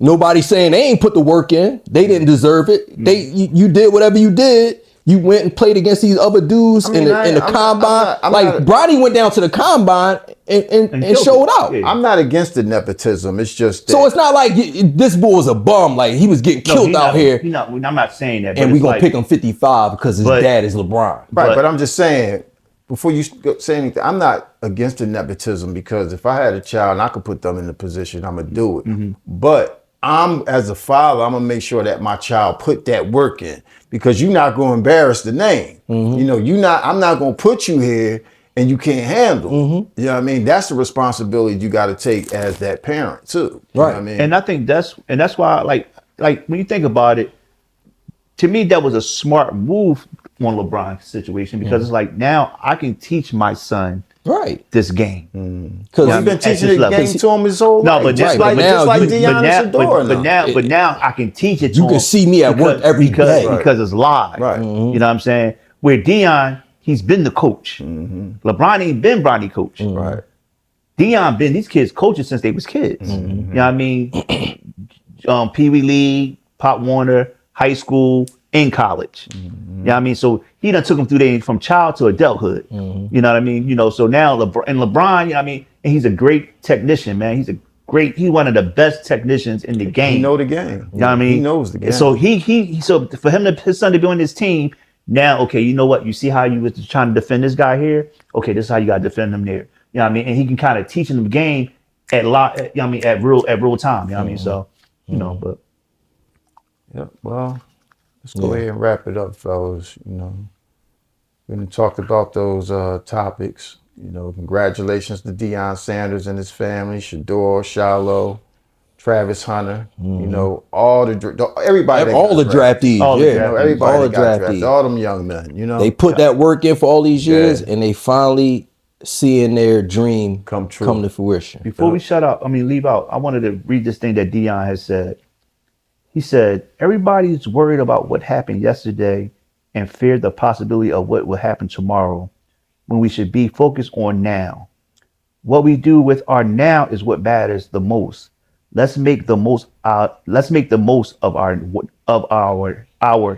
[SPEAKER 3] nobody's saying they ain't put the work in. They didn't deserve it. You did whatever you did. You went and played against these other dudes in the combine. Bronny went down to the combine and showed out.
[SPEAKER 2] I'm not against the nepotism. It's just that,
[SPEAKER 3] so it's not like this boy was a bum. Like he was getting killed out here.
[SPEAKER 1] I'm not saying that.
[SPEAKER 3] And we're gonna pick him 55 because his dad is LeBron.
[SPEAKER 2] Right, but I'm just saying, before you say anything, I'm not against the nepotism, because if I had a child and I could put them in the position, I'm gonna do it. But as a father, I'm gonna make sure that my child put that work in, because you're not gonna embarrass the name. You know, I'm not gonna put you here and you can't handle. You know what I mean? That's the responsibility you got to take as that parent too. You know what I mean?
[SPEAKER 1] And I think that's why, like when you think about it, to me that was a smart move on LeBron's situation, because it's like, now I can teach my son this game.
[SPEAKER 2] Because you've been teaching the game to him his whole life.
[SPEAKER 1] But
[SPEAKER 2] just like Deion and Shedeur.
[SPEAKER 1] But now I can teach it to him.
[SPEAKER 3] You can see me at work every day.
[SPEAKER 1] Because it's live.
[SPEAKER 2] Right.
[SPEAKER 1] You know what I'm saying? Where Deion, he's been the coach. LeBron ain't been Bronny coach.
[SPEAKER 2] Right.
[SPEAKER 1] Deion been these kids coaches since they was kids. You know what I mean? Pee Wee League, Pop Warner, high school, in college. You know what I mean? So he done took them through there from child to adulthood. You know what I mean? You know, so now LeBron, you know what I mean? And he's a great technician, man. He's one of the best technicians in the game.
[SPEAKER 2] He know the game.
[SPEAKER 1] You know what I mean?
[SPEAKER 2] He knows the game.
[SPEAKER 1] So so for his son to be on this team, now, okay, you know what? You see how you was trying to defend this guy here? Okay, this is how you got to defend him there. You know what I mean? And he can kind of teach him the game at real time. You know what I mean? So, you know, but.
[SPEAKER 2] Yeah, well, let's go ahead and wrap it up, fellas. You know, we done talked about those topics. You know, congratulations to Deion Sanders and his family, Shedeur, Shiloh, Travis Hunter, you know, all everybody,
[SPEAKER 3] all the draftees,
[SPEAKER 1] All the
[SPEAKER 3] yeah,
[SPEAKER 2] you know, everybody
[SPEAKER 3] all
[SPEAKER 2] that
[SPEAKER 3] the
[SPEAKER 2] got drafted,
[SPEAKER 3] draftees.
[SPEAKER 2] all them young men, you know,
[SPEAKER 3] They put that work in for all these years,
[SPEAKER 2] Yeah.
[SPEAKER 3] and they finally seeing their dream
[SPEAKER 2] Come true.
[SPEAKER 3] come to fruition.
[SPEAKER 1] Before we leave out, I wanted to read this thing that Dion has said. He said, everybody's worried about what happened yesterday and fear the possibility of what will happen tomorrow when we should be focused on now. What we do with our now is what matters the most. Let's make the most of our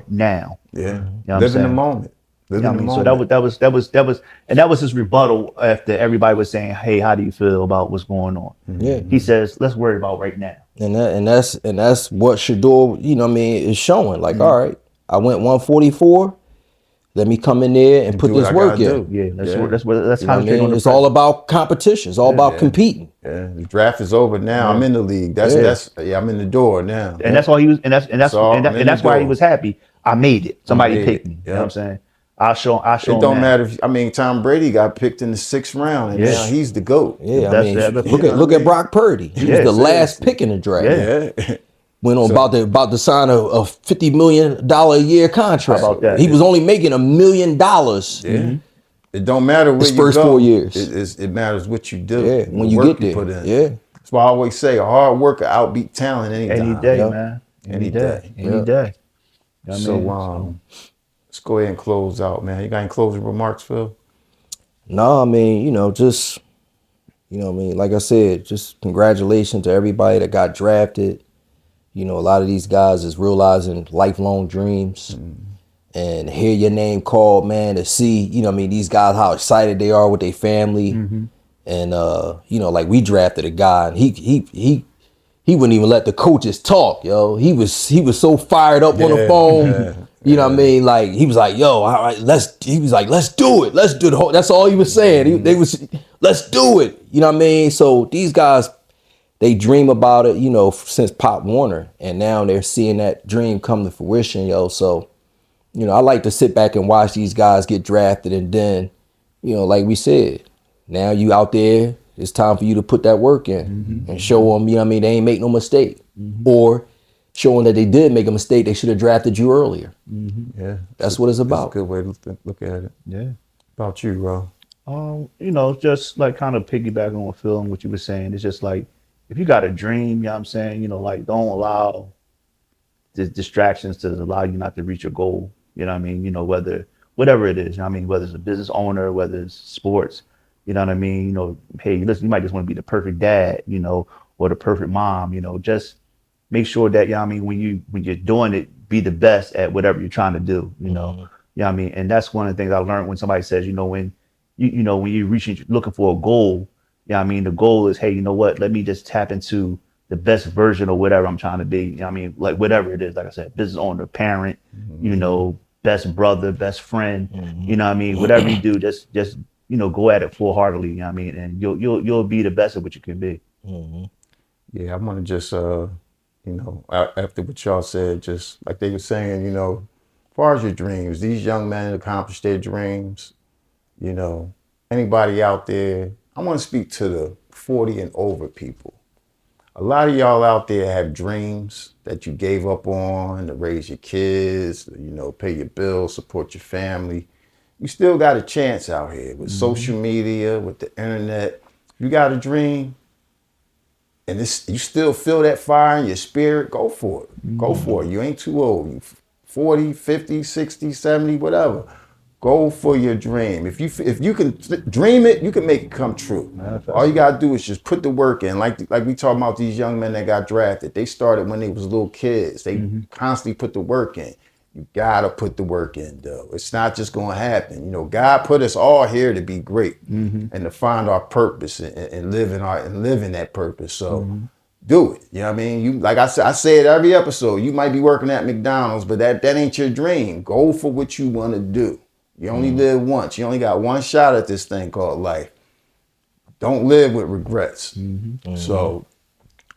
[SPEAKER 1] now.
[SPEAKER 2] Yeah,
[SPEAKER 1] You know what I'm
[SPEAKER 2] live in the
[SPEAKER 1] saying?
[SPEAKER 2] moment. Live
[SPEAKER 1] You know
[SPEAKER 2] in
[SPEAKER 1] what I
[SPEAKER 2] the
[SPEAKER 1] mean? So
[SPEAKER 2] moment.
[SPEAKER 1] that was his rebuttal after everybody was saying, hey, how do you feel about what's going on?
[SPEAKER 3] Yeah.
[SPEAKER 1] He says, let's worry about right now.
[SPEAKER 3] And that's what Shedeur, you know what I mean, is showing. Like, all right, I went 144. Let me come in there and put
[SPEAKER 2] do what
[SPEAKER 3] this
[SPEAKER 2] I
[SPEAKER 3] work
[SPEAKER 2] gotta
[SPEAKER 3] in.
[SPEAKER 2] do.
[SPEAKER 1] Yeah,
[SPEAKER 3] You know what I
[SPEAKER 1] concentrate on
[SPEAKER 3] mean?
[SPEAKER 1] the
[SPEAKER 3] It's all
[SPEAKER 1] present.
[SPEAKER 3] about competition. It's all about competing.
[SPEAKER 2] Yeah, the draft is over now. I'm in the league. I'm in the door now.
[SPEAKER 1] And that's all he was, and that's why he
[SPEAKER 2] door.
[SPEAKER 1] was happy. I made it. Somebody
[SPEAKER 2] made
[SPEAKER 1] picked
[SPEAKER 2] it.
[SPEAKER 1] me. You
[SPEAKER 2] Yep.
[SPEAKER 1] know what I'm saying? I'll show
[SPEAKER 2] It
[SPEAKER 1] him
[SPEAKER 2] don't
[SPEAKER 1] now.
[SPEAKER 2] matter if, I mean, Tom Brady got picked in the 6th round, and
[SPEAKER 1] Yeah.
[SPEAKER 2] now he's the GOAT.
[SPEAKER 3] Yeah, I
[SPEAKER 1] That's-
[SPEAKER 3] mean,
[SPEAKER 1] that's-
[SPEAKER 3] look at Brock Purdy. He was
[SPEAKER 1] Yeah,
[SPEAKER 3] the last
[SPEAKER 2] seriously.
[SPEAKER 3] pick in the draft.
[SPEAKER 2] Yeah.
[SPEAKER 3] Went on about to sign a $50 million a year contract.
[SPEAKER 1] How about that?
[SPEAKER 3] He was only making $1 million.
[SPEAKER 2] Yeah. It don't matter where
[SPEAKER 3] His
[SPEAKER 2] you
[SPEAKER 3] first
[SPEAKER 2] go.
[SPEAKER 3] 4 years.
[SPEAKER 2] It matters what you do.
[SPEAKER 3] Yeah,
[SPEAKER 2] the
[SPEAKER 3] when you
[SPEAKER 2] work
[SPEAKER 3] get there.
[SPEAKER 2] put in.
[SPEAKER 3] Yeah.
[SPEAKER 2] That's why I always say a hard worker outbeat talent
[SPEAKER 1] Any
[SPEAKER 2] anytime.
[SPEAKER 1] day,
[SPEAKER 3] Yeah.
[SPEAKER 1] man.
[SPEAKER 2] Any day.
[SPEAKER 1] Any
[SPEAKER 3] Yeah.
[SPEAKER 1] day. You know what I
[SPEAKER 2] So
[SPEAKER 1] mean?
[SPEAKER 2] let's go ahead and close out, man. You got any closing remarks, Phil?
[SPEAKER 3] No, I mean, you know, just, you know what I mean? Like I said, just congratulations to everybody that got drafted. You know, a lot of these guys is realizing lifelong dreams. And hear your name called, man, to see, you know what I mean, these guys, how excited they are with their family. And, you know, like we drafted a guy and he wouldn't even let the coaches talk, yo. He was so fired up on the phone. You know what I mean? Like he was like, yo, all right, let's do it. Let's do the whole, that's all he was saying. Let's do it. You know what I mean? So these guys, they dream about it, you know, since Pop Warner, and now they're seeing that dream come to fruition, yo. So, you know, I like to sit back and watch these guys get drafted, and then, you know, like we said, now you out there, it's time for you to put that work in and show them, you know what I mean, they ain't make no mistake. Or showing that they did make a mistake, they should have drafted you earlier.
[SPEAKER 2] Yeah.
[SPEAKER 3] That's what it's about.
[SPEAKER 2] That's a good way to look at it.
[SPEAKER 1] Yeah.
[SPEAKER 2] About you, bro.
[SPEAKER 1] You know, just like kind of piggybacking on Phil and what you were saying, it's just like, if you got a dream, you know what I'm saying, you know, like don't allow the distractions to allow you not to reach your goal. You know what I mean? You know, whatever it is, you know what I mean? Whether it's a business owner, whether it's sports, you know what I mean? You know, hey, listen, you might just want to be the perfect dad, you know, or the perfect mom, you know, just make sure that, you know what I mean, when you're doing it, be the best at whatever you're trying to do, you know. You know what I mean? And that's one of the things I learned when somebody says, you know, when you're reaching, looking for a goal, you know what I mean? The goal is, hey, you know what? Let me just tap into the best version of whatever I'm trying to be. You know what I mean? Like whatever it is, like I said, business owner, parent, you know, best brother, best friend, you know what I mean? Whatever you do, just you know, go at it full heartedly, you know what I mean? And you'll be the best at what you can be.
[SPEAKER 2] Yeah, I want to just, you know, after what y'all said, just like they were saying, you know, as far as your dreams, these young men accomplish their dreams, you know, anybody out there, I want to speak to the 40 and over people. A lot of y'all out there have dreams that you gave up on to raise your kids, you know, pay your bills, support your family. You still got a chance out here with social media, with the internet. If you got a dream and you still feel that fire in your spirit, go for it. Go for it. You ain't too old. You 40, 50, 60, 70, whatever. Go for your dream. If you can dream it, you can make it come true. All you gotta do is just put the work in. Like we talking about these young men that got drafted. They started when they was little kids. They constantly put the work in. You gotta put the work in, though. It's not just gonna happen. You know, God put us all here to be great and to find our purpose and live in that purpose. So do it. You know what I mean? You, like I say it every episode. You might be working at McDonald's, but that ain't your dream. Go for what you want to do. You only live once. You only got one shot at this thing called life. Don't live with regrets. So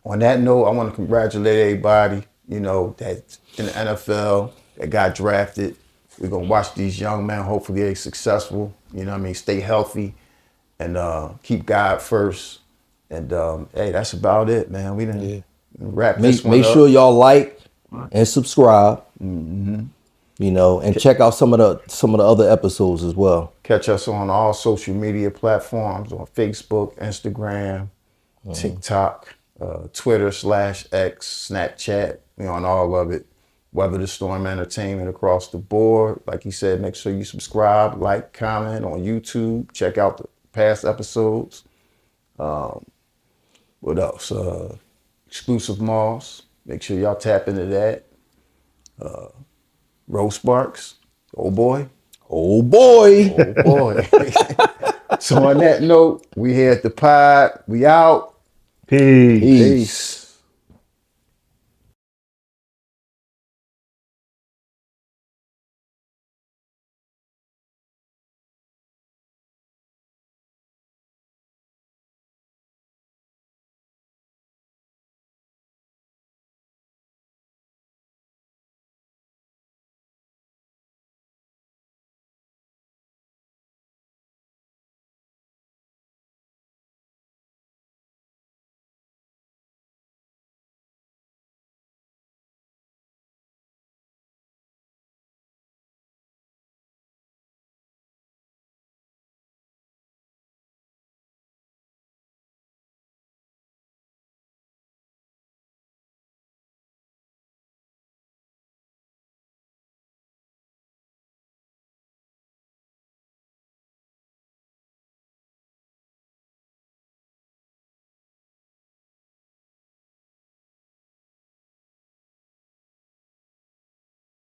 [SPEAKER 2] on that note, I want to congratulate everybody, you know, that's in the NFL that got drafted. We're going to watch these young men. Hopefully they're successful. You know what I mean? Stay healthy and keep God first. And hey, that's about it, man. We Wrap this one
[SPEAKER 3] Make
[SPEAKER 2] up.
[SPEAKER 3] sure y'all like and subscribe. You know, and check out some of the other episodes as well.
[SPEAKER 2] Catch us on all social media platforms on Facebook, Instagram, TikTok, Twitter/X, Snapchat. We on all of it. Weather the Storm Entertainment across the board. Like he said, make sure you subscribe, like, comment on YouTube. Check out the past episodes. What else? Exclusive Malls. Make sure y'all tap into that. Rose Sparks. Oh boy.
[SPEAKER 3] Oh boy.
[SPEAKER 2] Oh boy. So on that note, we here at the pod. We out.
[SPEAKER 1] Peace.
[SPEAKER 3] Peace.